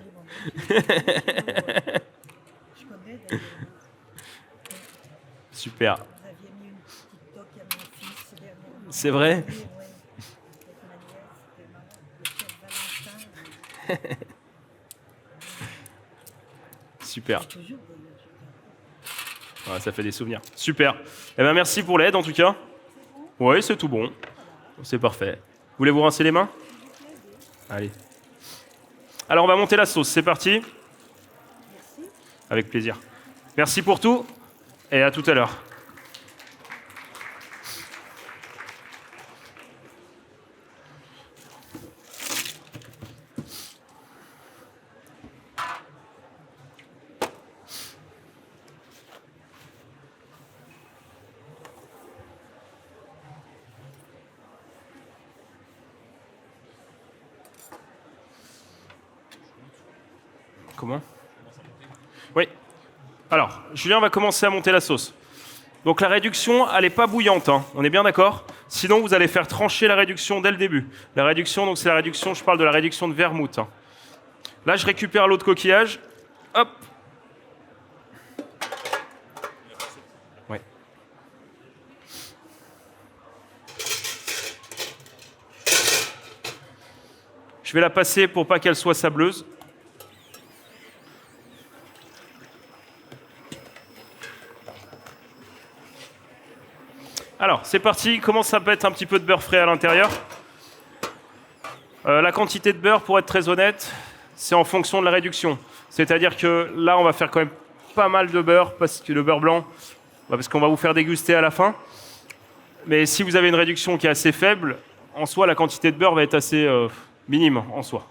m'embaucher. Je connais d'ailleurs. Super. Vous aviez mis une petite toque à mon fils dernièrement. C'est vrai? Oui, oui. Avec ma nièce, c'était marrant. Le chef Valentin. Super. Toujours d'ailleurs. Ouais, ça fait des souvenirs. Super. Eh ben, merci pour l'aide en tout cas. Oui, c'est tout bon. C'est parfait. Voulez-vous rincer les mains? Allez. Alors on va monter la sauce, c'est parti? Merci. Avec plaisir. Merci pour tout et à tout à l'heure. Comment? Oui. Alors, Julien va commencer à monter la sauce. Donc la réduction, elle n'est pas bouillante, hein. On est bien d'accord? Sinon, vous allez faire trancher la réduction dès le début. La réduction, donc c'est la réduction, je parle de la réduction de vermouth, hein. Là, je récupère l'eau de coquillage. Hop. Ouais. Je vais la passer pour pas qu'elle soit sableuse. Alors, c'est parti. Commence à mettre un petit peu de beurre frais à l'intérieur. La quantité de beurre, pour être très honnête, c'est en fonction de la réduction. C'est-à-dire que là, on va faire quand même pas mal de beurre, parce que le beurre blanc, parce qu'on va vous faire déguster à la fin. Mais si vous avez une réduction qui est assez faible, en soi, la quantité de beurre va être assez minime en soi.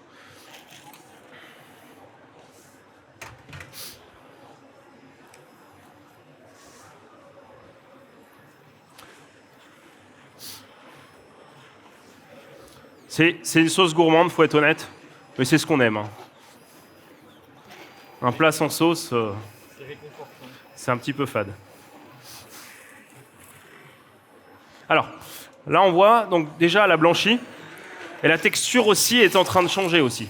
C'est une sauce gourmande, faut être honnête, mais c'est ce qu'on aime. Hein. Un plat sans sauce, c'est un petit peu fade. Alors, là on voit, donc déjà elle a blanchi, et la texture aussi est en train de changer aussi.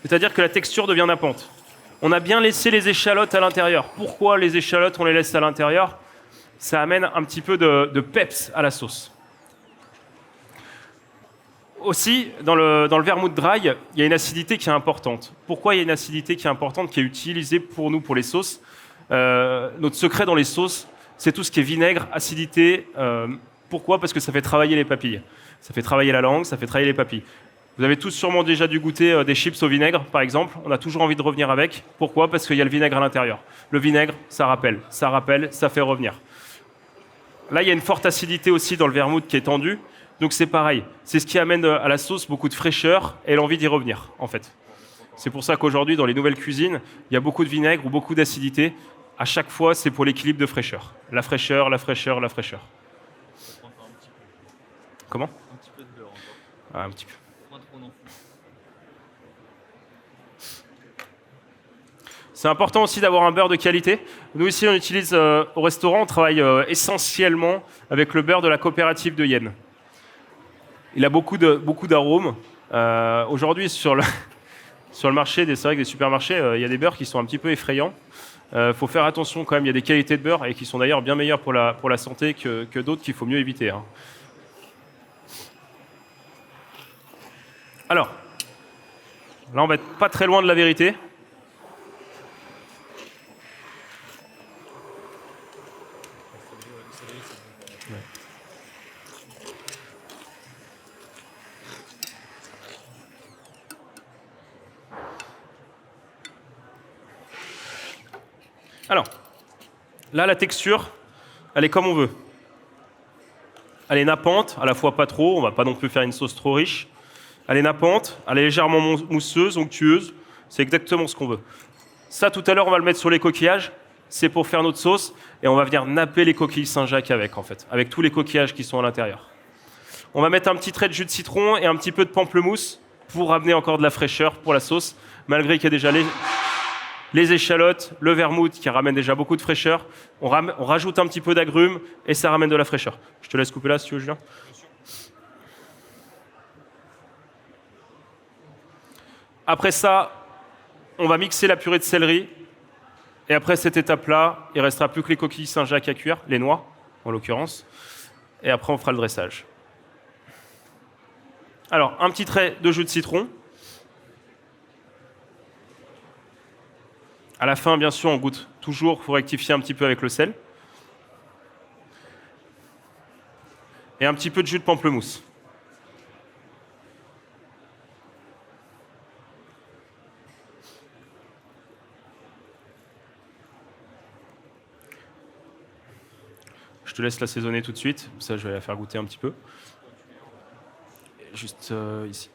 C'est-à-dire que la texture devient nappante. On a bien laissé les échalotes à l'intérieur. Pourquoi les échalotes, on les laisse à l'intérieur? Ça amène un petit peu de peps à la sauce. Aussi, dans le vermouth dry, il y a une acidité qui est importante. Pourquoi il y a une acidité qui est importante, qui est utilisée pour nous, pour les sauces? Notre secret dans les sauces, c'est tout ce qui est vinaigre, acidité. Pourquoi? Parce que ça fait travailler les papilles. Ça fait travailler la langue, ça fait travailler les papilles. Vous avez tous sûrement déjà dû goûter des chips au vinaigre, par exemple. On a toujours envie de revenir avec. Pourquoi? Parce qu'il y a le vinaigre à l'intérieur. Le vinaigre, ça rappelle, ça fait revenir. Là, il y a une forte acidité aussi dans le vermouth qui est tendu. Donc c'est pareil, c'est ce qui amène à la sauce beaucoup de fraîcheur et l'envie d'y revenir, en fait. C'est pour ça qu'aujourd'hui, dans les nouvelles cuisines, il y a beaucoup de vinaigre ou beaucoup d'acidité. À chaque fois, c'est pour l'équilibre de fraîcheur. La fraîcheur, la fraîcheur, la fraîcheur. Comment? Un petit peu de beurre encore. Ah, un petit peu. Pas trop non plus. C'est important aussi d'avoir un beurre de qualité. Nous, ici, on utilise, au restaurant, on travaille essentiellement avec le beurre de la coopérative de Yenne. Il a beaucoup d'arômes. Aujourd'hui, sur le marché, c'est vrai que des supermarchés, il y a des beurres qui sont un petit peu effrayants. Faut faire attention quand même, il y a des qualités de beurre et qui sont d'ailleurs bien meilleures pour la santé que d'autres qu'il faut mieux éviter. Hein. Alors, là on va être pas très loin de la vérité. Alors, là, la texture, elle est comme on veut. Elle est nappante, à la fois pas trop, on va pas non plus faire une sauce trop riche. Elle est nappante, elle est légèrement mousseuse, onctueuse, c'est exactement ce qu'on veut. Ça, tout à l'heure, on va le mettre sur les coquillages, c'est pour faire notre sauce, et on va venir napper les coquilles Saint-Jacques avec, en fait, avec tous les coquillages qui sont à l'intérieur. On va mettre un petit trait de jus de citron et un petit peu de pamplemousse pour amener encore de la fraîcheur pour la sauce, malgré qu'il y a déjà les échalotes, le vermouth qui ramène déjà beaucoup de fraîcheur. On rajoute un petit peu d'agrumes et ça ramène de la fraîcheur. Je te laisse couper là si tu veux, Julien. Après ça, on va mixer la purée de céleri. Et après cette étape-là, il ne restera plus que les coquilles Saint-Jacques à cuire, les noix en l'occurrence. Et après, on fera le dressage. Alors, un petit trait de jus de citron. À la fin, bien sûr, on goûte toujours, il faut rectifier un petit peu avec le sel. Et un petit peu de jus de pamplemousse. Je te laisse l'assaisonner tout de suite, ça je vais la faire goûter un petit peu. Juste ici.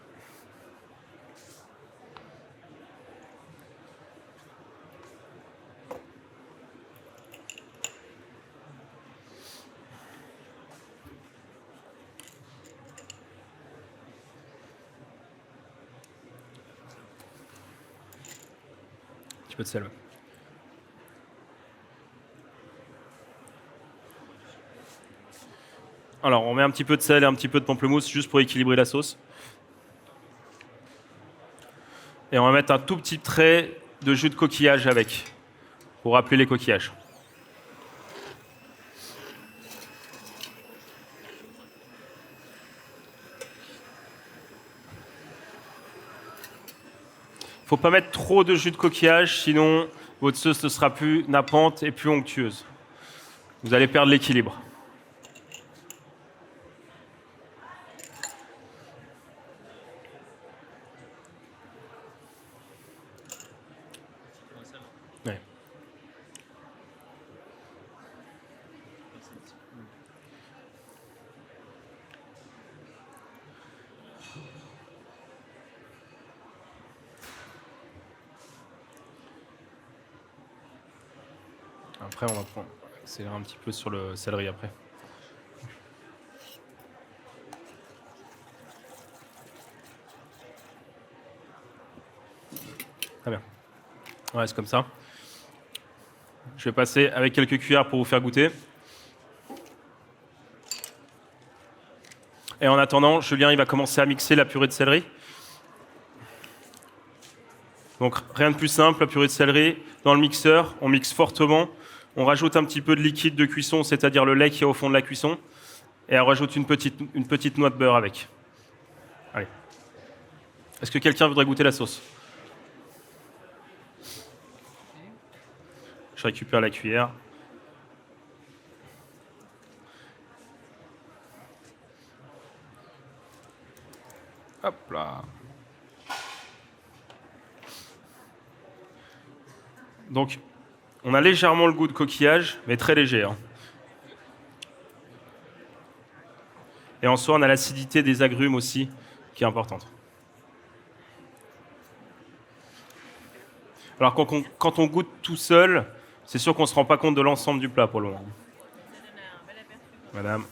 Un petit peu de sel. Ouais. Alors, on met un petit peu de sel et un petit peu de pamplemousse juste pour équilibrer la sauce. Et on va mettre un tout petit trait de jus de coquillage avec, pour rappeler les coquillages. Il ne faut pas mettre trop de jus de coquillage, sinon votre sauce ne sera plus nappante et plus onctueuse. Vous allez perdre l'équilibre. Après, on va accélérer un petit peu sur le céleri après. Très bien. Ouais, c'est comme ça. Je vais passer avec quelques cuillères pour vous faire goûter. Et en attendant, Julien, il va commencer à mixer la purée de céleri. Donc rien de plus simple, la purée de céleri. Dans le mixeur, on mixe fortement. On rajoute un petit peu de liquide de cuisson, c'est-à-dire le lait qui est au fond de la cuisson. Et on rajoute une petite noix de beurre avec. Allez. Est-ce que quelqu'un voudrait goûter la sauce? Je récupère la cuillère. Hop là. Donc, on a légèrement le goût de coquillage, mais très léger. Hein. Et en soi, on a l'acidité des agrumes aussi, qui est importante. Alors, quand on goûte tout seul, c'est sûr qu'on ne se rend pas compte de l'ensemble du plat pour le moment. Madame.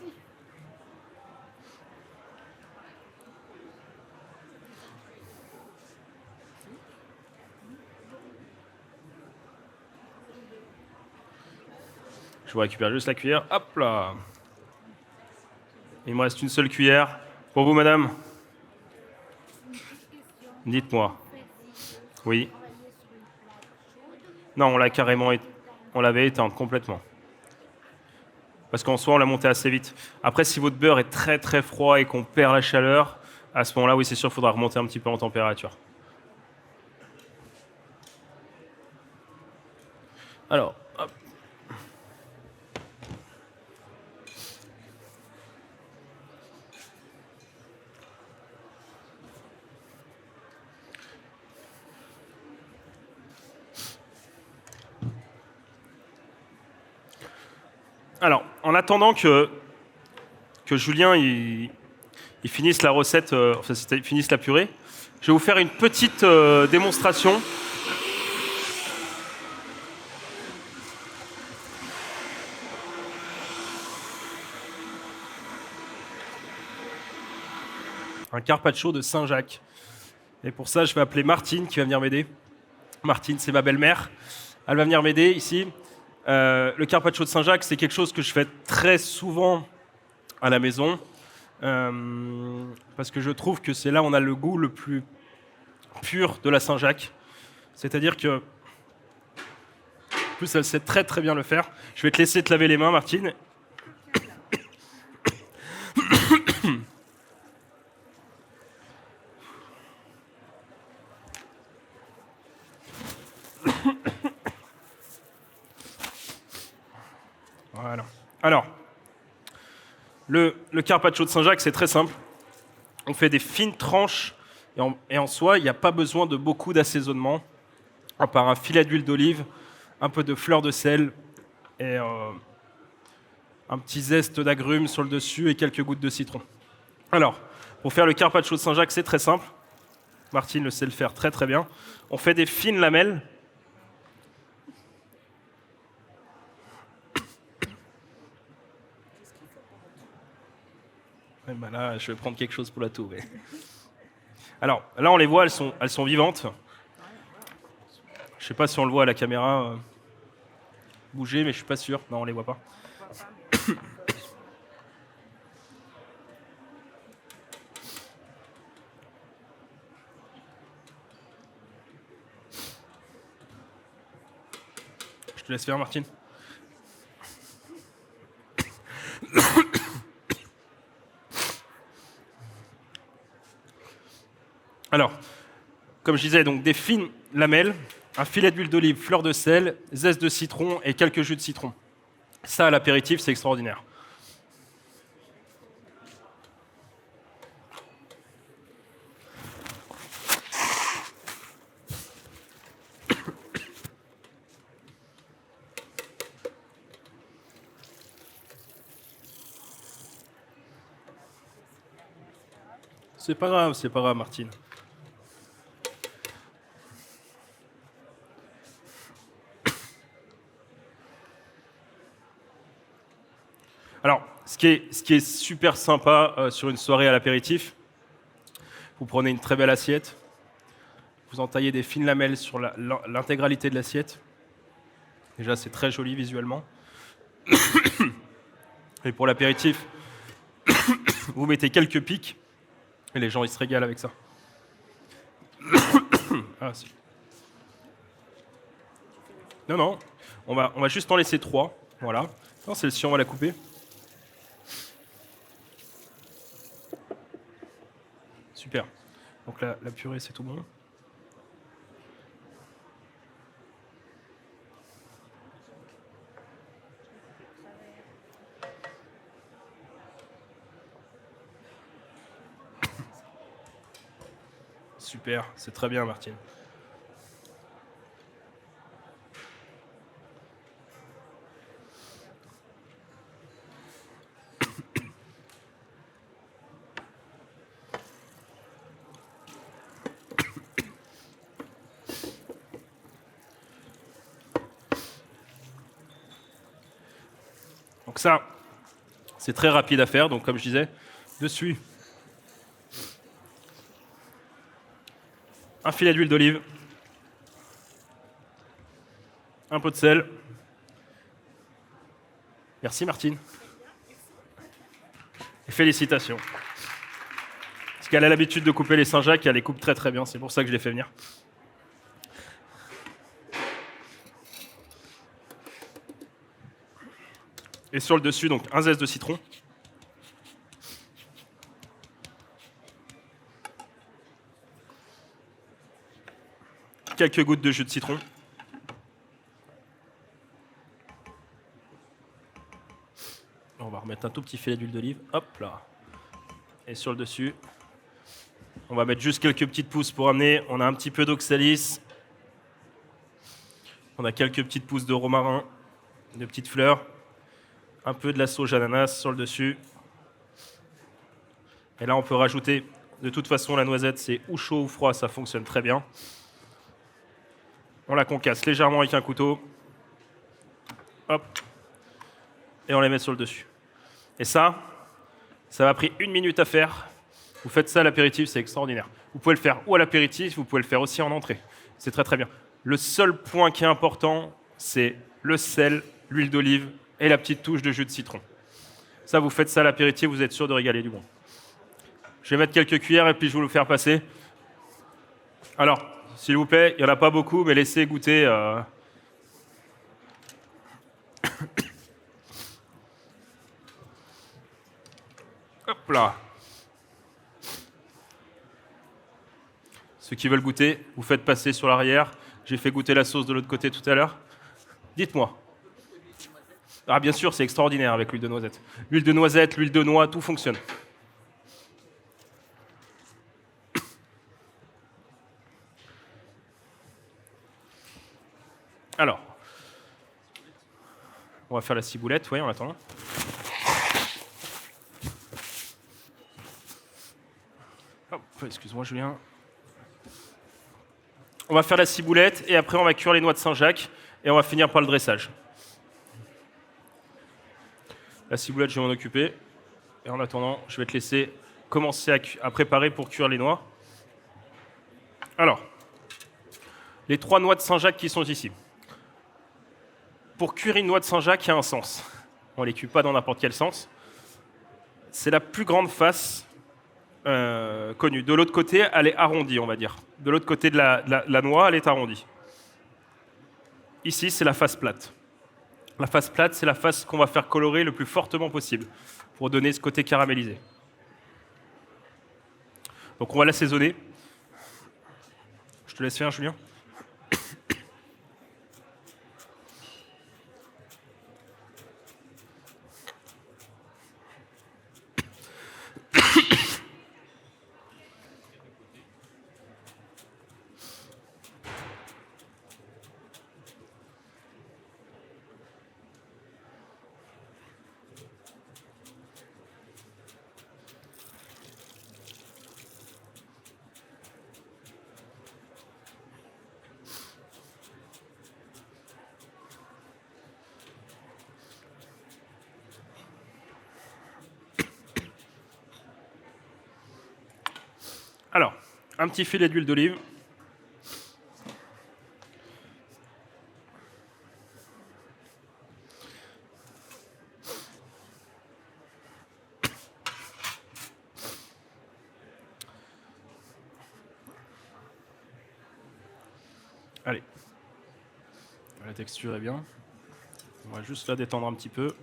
Je vous récupère juste la cuillère. Hop là. Il me reste une seule cuillère. Pour vous, madame? Dites-moi. Oui. Non, on l'a carrément... On l'avait éteinte complètement. Parce qu'en soi, on l'a monté assez vite. Après, si votre beurre est très très froid et qu'on perd la chaleur, à ce moment-là, oui, c'est sûr, il faudra remonter un petit peu en température. Alors, hop. Alors, en attendant que Julien il finisse la recette, il finisse la purée, je vais vous faire une petite démonstration. Un carpaccio de Saint-Jacques. Et pour ça, je vais appeler Martine qui va venir m'aider. Martine, c'est ma belle-mère. Elle va venir m'aider ici. Le carpaccio de Saint-Jacques, c'est quelque chose que je fais très souvent à la maison. Parce que je trouve que c'est là où on a le goût le plus pur de la Saint-Jacques. C'est-à-dire que, en plus, elle sait très très bien le faire. Je vais te laisser te laver les mains, Martine. Voilà. Alors, le carpaccio de Saint-Jacques, c'est très simple. On fait des fines tranches et en soi, il n'y a pas besoin de beaucoup d'assaisonnement, à part un filet d'huile d'olive, un peu de fleur de sel et un petit zeste d'agrumes sur le dessus et quelques gouttes de citron. Alors, pour faire le carpaccio de Saint-Jacques, c'est très simple. Martine le sait le faire très très bien. On fait des fines lamelles. Et ben là, je vais prendre quelque chose pour la tour. Alors, là, on les voit, elles sont vivantes. Je ne sais pas si on le voit à la caméra bouger, mais je ne suis pas sûr. Non, on ne les voit pas. Je te laisse faire, Martine. Alors, comme je disais, donc des fines lamelles, un filet d'huile d'olive, fleur de sel, zeste de citron et quelques jus de citron. Ça, à l'apéritif, c'est extraordinaire. C'est pas grave, Martine. Alors, ce qui est super sympa sur une soirée à l'apéritif, vous prenez une très belle assiette, vous entaillez des fines lamelles sur l'intégralité de l'assiette. Déjà, c'est très joli visuellement. Et pour l'apéritif, vous mettez quelques pics et les gens ils se régalent avec ça. Ah, si. Non, on va juste en laisser 3. Voilà. Non, celle-ci, on va la couper. Super. Donc la purée, c'est tout bon. Super, c'est très bien, Martine. Donc ça, c'est très rapide à faire. Donc comme je disais, dessus, un filet d'huile d'olive, un peu de sel. Merci Martine. Et félicitations. Parce qu'elle a l'habitude de couper les Saint-Jacques et elle les coupe très très bien. C'est pour ça que je l'ai fait venir. Et sur le dessus, donc un zeste de citron. Quelques gouttes de jus de citron. On va remettre un tout petit filet d'huile d'olive. Hop là. Et sur le dessus, on va mettre juste quelques petites pousses pour amener. On a un petit peu d'oxalis. On a quelques petites pousses de romarin, de petites fleurs. Un peu de la sauge ananas sur le dessus. Et là, on peut rajouter, de toute façon, la noisette, c'est ou chaud ou froid, ça fonctionne très bien. On la concasse légèrement avec un couteau. Hop. Et on les met sur le dessus. Et ça va pris 1 minute à faire. Vous faites ça à l'apéritif, c'est extraordinaire. Vous pouvez le faire ou à l'apéritif, vous pouvez le faire aussi en entrée. C'est très très bien. Le seul point qui est important, c'est le sel, l'huile d'olive et la petite touche de jus de citron. Ça, vous faites ça à l'apéritif, vous êtes sûr de régaler du bon. Je vais mettre quelques cuillères et puis je vais vous le faire passer. Alors, s'il vous plaît, il n'y en a pas beaucoup, mais laissez goûter. Hop là. Ceux qui veulent goûter, vous faites passer sur l'arrière. J'ai fait goûter la sauce de l'autre côté tout à l'heure. Dites-moi. Ah bien sûr, c'est extraordinaire avec l'huile de noisette. L'huile de noisette, l'huile de noix, tout fonctionne. Alors, on va faire la ciboulette, oui, en attendant. Hop, excuse-moi Julien. On va faire la ciboulette et après on va cuire les noix de Saint-Jacques et on va finir par le dressage. La ciboulette, je vais m'en occuper. Et en attendant, je vais te laisser commencer à préparer pour cuire les noix. Alors, les 3 noix de Saint-Jacques qui sont ici. Pour cuire une noix de Saint-Jacques, il y a un sens. On ne les cuit pas dans n'importe quel sens. C'est la plus grande face connue. De l'autre côté, elle est arrondie, on va dire. De l'autre côté de la noix, elle est arrondie. Ici, c'est la face plate. La face plate, c'est la face qu'on va faire colorer le plus fortement possible pour donner ce côté caramélisé. Donc on va l'assaisonner. Je te laisse faire, Julien. Alors, un petit filet d'huile d'olive. Allez, la texture est bien. On va juste la détendre un petit peu.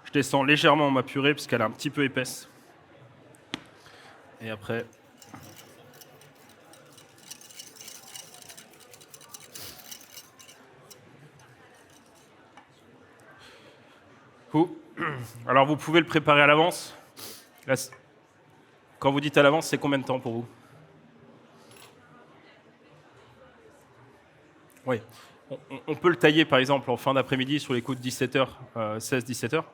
Je descends légèrement ma purée parce qu'elle est un petit peu épaisse. Et après, alors vous pouvez le préparer à l'avance. Là, quand vous dites à l'avance, c'est combien de temps pour vous? Oui. On peut le tailler par exemple en fin d'après-midi sur les coups de 17h, 16-17h.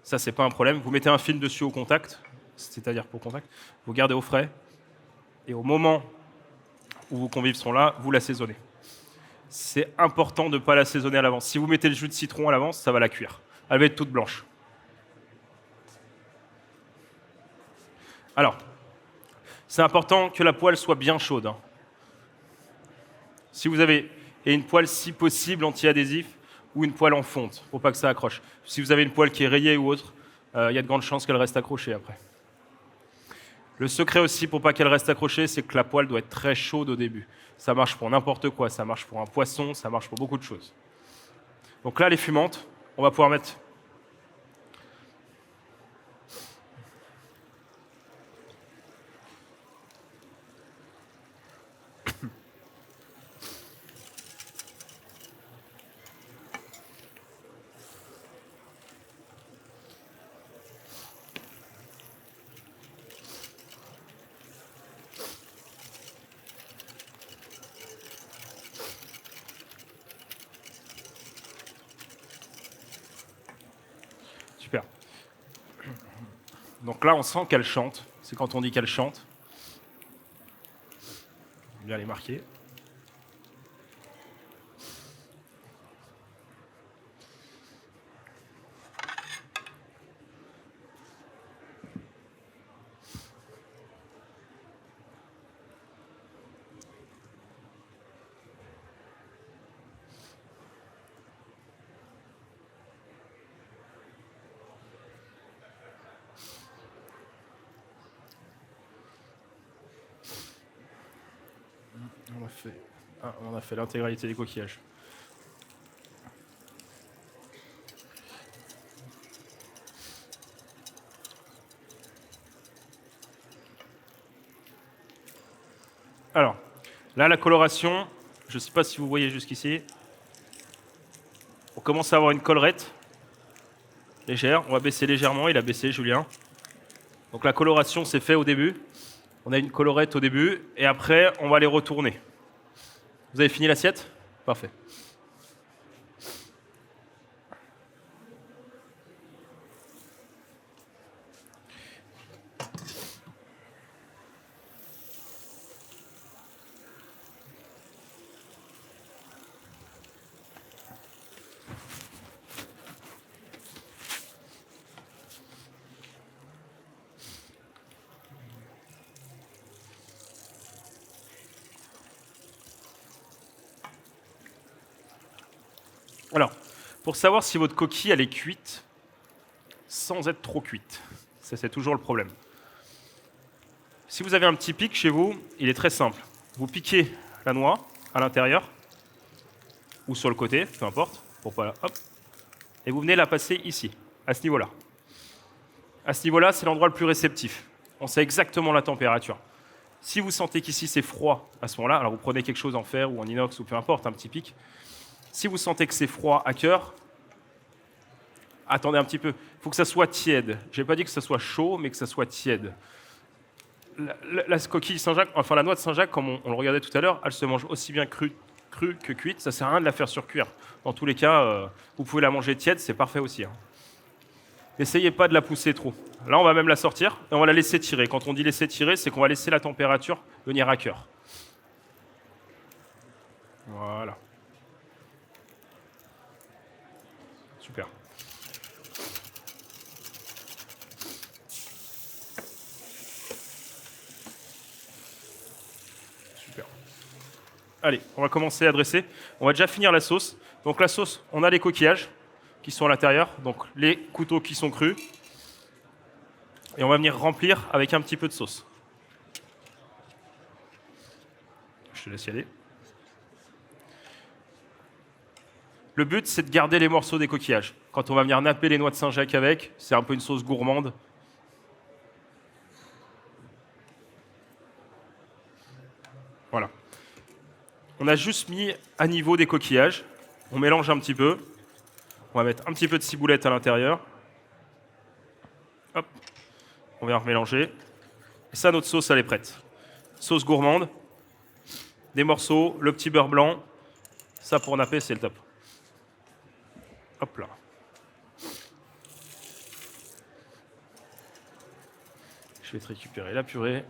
Ça, c'est pas un problème. Vous mettez un film dessus au contact, c'est-à-dire pour contact. Vous gardez au frais. Et au moment où vos convives sont là, vous l'assaisonnez. C'est important de ne pas l'assaisonner à l'avance. Si vous mettez le jus de citron à l'avance, ça va la cuire. Elle va être toute blanche. Alors, c'est important que la poêle soit bien chaude. Si vous avez une poêle, si possible, anti-adhésif ou une poêle en fonte, pour pas que ça accroche. Si vous avez une poêle qui est rayée ou autre, il y a de grandes chances qu'elle reste accrochée après. Le secret aussi pour pas qu'elle reste accrochée, c'est que la poêle doit être très chaude au début. Ça marche pour n'importe quoi, ça marche pour un poisson, ça marche pour beaucoup de choses. Donc là, les fumantes, on va pouvoir mettre... Super. Donc là, on sent qu'elle chante. C'est quand on dit qu'elle chante. Bien les marquer. On a fait l'intégralité des coquillages. Alors, là, la coloration, je ne sais pas si vous voyez jusqu'ici, on commence à avoir une collerette légère. On va baisser légèrement, il a baissé, Julien. Donc la coloration, c'est fait au début. On a une collerette au début, et après, on va les retourner. Vous avez fini l'assiette? Parfait. Alors, pour savoir si votre coquille elle est cuite, sans être trop cuite, ça c'est toujours le problème. Si vous avez un petit pic chez vous, il est très simple. Vous piquez la noix à l'intérieur, ou sur le côté, peu importe, pour pas, hop, et vous venez la passer ici, à ce niveau-là. À ce niveau-là, c'est l'endroit le plus réceptif. On sait exactement la température. Si vous sentez qu'ici c'est froid à ce moment-là, alors vous prenez quelque chose en fer ou en inox ou peu importe, un petit pic. Si vous sentez que c'est froid à cœur, attendez un petit peu. Il faut que ça soit tiède. Je n'ai pas dit que ça soit chaud, mais que ça soit tiède. La coquille Saint-Jacques, enfin la noix de Saint-Jacques, comme on le regardait tout à l'heure, elle se mange aussi bien crue que cuite. Ça ne sert à rien de la faire surcuire. Dans tous les cas, vous pouvez la manger tiède, c'est parfait aussi. N'essayez pas de la pousser trop. Là, on va même la sortir et on va la laisser tirer. Quand on dit laisser tirer, c'est qu'on va laisser la température venir à cœur. Voilà. Super. Allez, on va commencer à dresser. On va déjà finir la sauce. Donc la sauce, on a les coquillages qui sont à l'intérieur, donc les couteaux qui sont crus. Et on va venir remplir avec un petit peu de sauce. Je te laisse y aller. Le but, c'est de garder les morceaux des coquillages. Quand on va venir napper les noix de Saint-Jacques avec, c'est un peu une sauce gourmande. Voilà. On a juste mis à niveau des coquillages. On mélange un petit peu. On va mettre un petit peu de ciboulette à l'intérieur. Hop. On vient remélanger. Et ça, notre sauce, elle est prête. Sauce gourmande. Des morceaux, le petit beurre blanc. Ça, pour napper, c'est le top. Hop là. Je vais te récupérer la purée.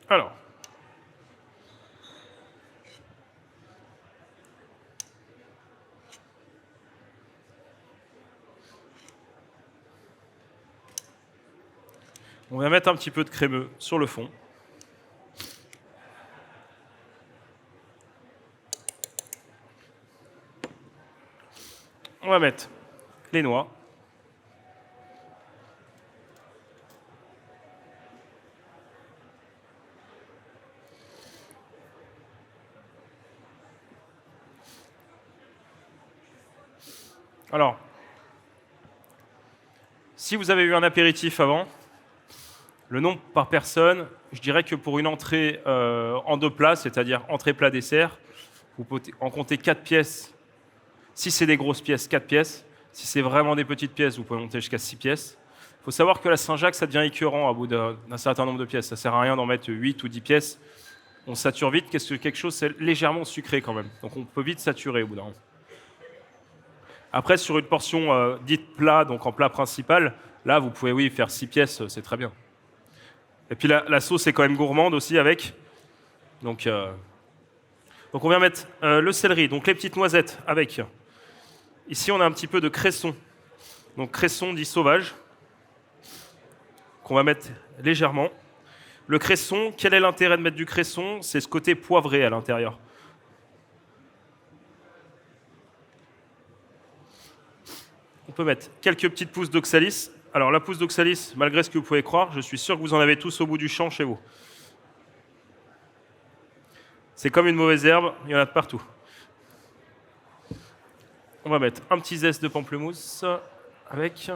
Alors. On va mettre un petit peu de crémeux sur le fond. On va mettre les noix. Alors, si vous avez eu un apéritif avant, le nombre par personne, je dirais que pour une entrée en 2 plats, c'est-à-dire entrée, plat, dessert, vous pouvez en compter 4 pièces. Si c'est des grosses pièces, 4 pièces. Si c'est vraiment des petites pièces, vous pouvez monter jusqu'à 6 pièces. Il faut savoir que la Saint-Jacques, ça devient écœurant au bout d'un certain nombre de pièces. Ça ne sert à rien d'en mettre 8 ou 10 pièces. On sature vite, quelque chose c'est légèrement sucré quand même. Donc on peut vite saturer au bout d'un moment. Après, sur une portion dite plat, donc en plat principal, là, vous pouvez oui, faire 6 pièces, c'est très bien. Et puis la sauce est quand même gourmande aussi avec. Donc on vient mettre le céleri, donc les petites noisettes avec. Ici, on a un petit peu de cresson. Donc cresson dit sauvage, qu'on va mettre légèrement. Le cresson, quel est l'intérêt de mettre du cresson? C'est ce côté poivré à l'intérieur. On peut mettre quelques petites pousses d'oxalis. Alors la pousse d'oxalis, malgré ce que vous pouvez croire, je suis sûr que vous en avez tous au bout du champ chez vous. C'est comme une mauvaise herbe, il y en a de partout. On va mettre un petit zeste de pamplemousse avec.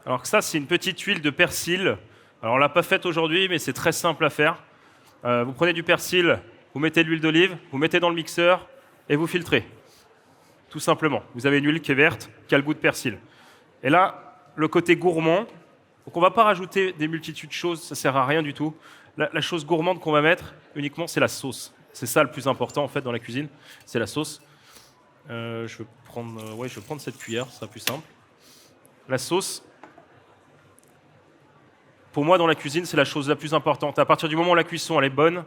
Alors que ça, c'est une petite huile de persil. Alors on ne l'a pas faite aujourd'hui, mais c'est très simple à faire. Vous prenez du persil, vous mettez de l'huile d'olive, vous mettez dans le mixeur et vous filtrez. Tout simplement. Vous avez une huile qui est verte, qui a le goût de persil. Et là, le côté gourmand, donc on ne va pas rajouter des multitudes de choses, ça ne sert à rien du tout. La chose gourmande qu'on va mettre, uniquement, c'est la sauce. C'est ça le plus important en fait dans la cuisine, c'est la sauce. Je vais prendre cette cuillère, ce sera plus simple. La sauce, pour moi, dans la cuisine, c'est la chose la plus importante. À partir du moment où la cuisson elle est bonne,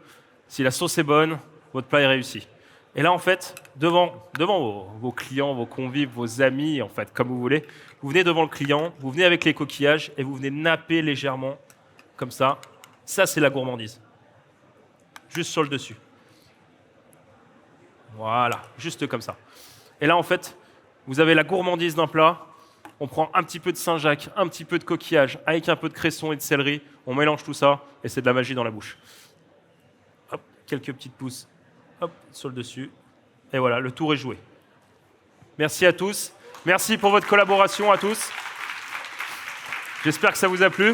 si la sauce est bonne, votre plat est réussi. Et là, en fait, devant vos clients, vos convives, vos amis, en fait, comme vous voulez, vous venez devant le client, vous venez avec les coquillages et vous venez napper légèrement, comme ça. Ça, c'est la gourmandise. Juste sur le dessus. Voilà, juste comme ça. Et là, en fait, vous avez la gourmandise d'un plat. On prend un petit peu de Saint-Jacques, un petit peu de coquillage, avec un peu de cresson et de céleri. On mélange tout ça et c'est de la magie dans la bouche. Hop, quelques petites pousses. Hop, sur le dessus. Et voilà, le tour est joué. Merci à tous. Merci pour votre collaboration à tous. J'espère que ça vous a plu.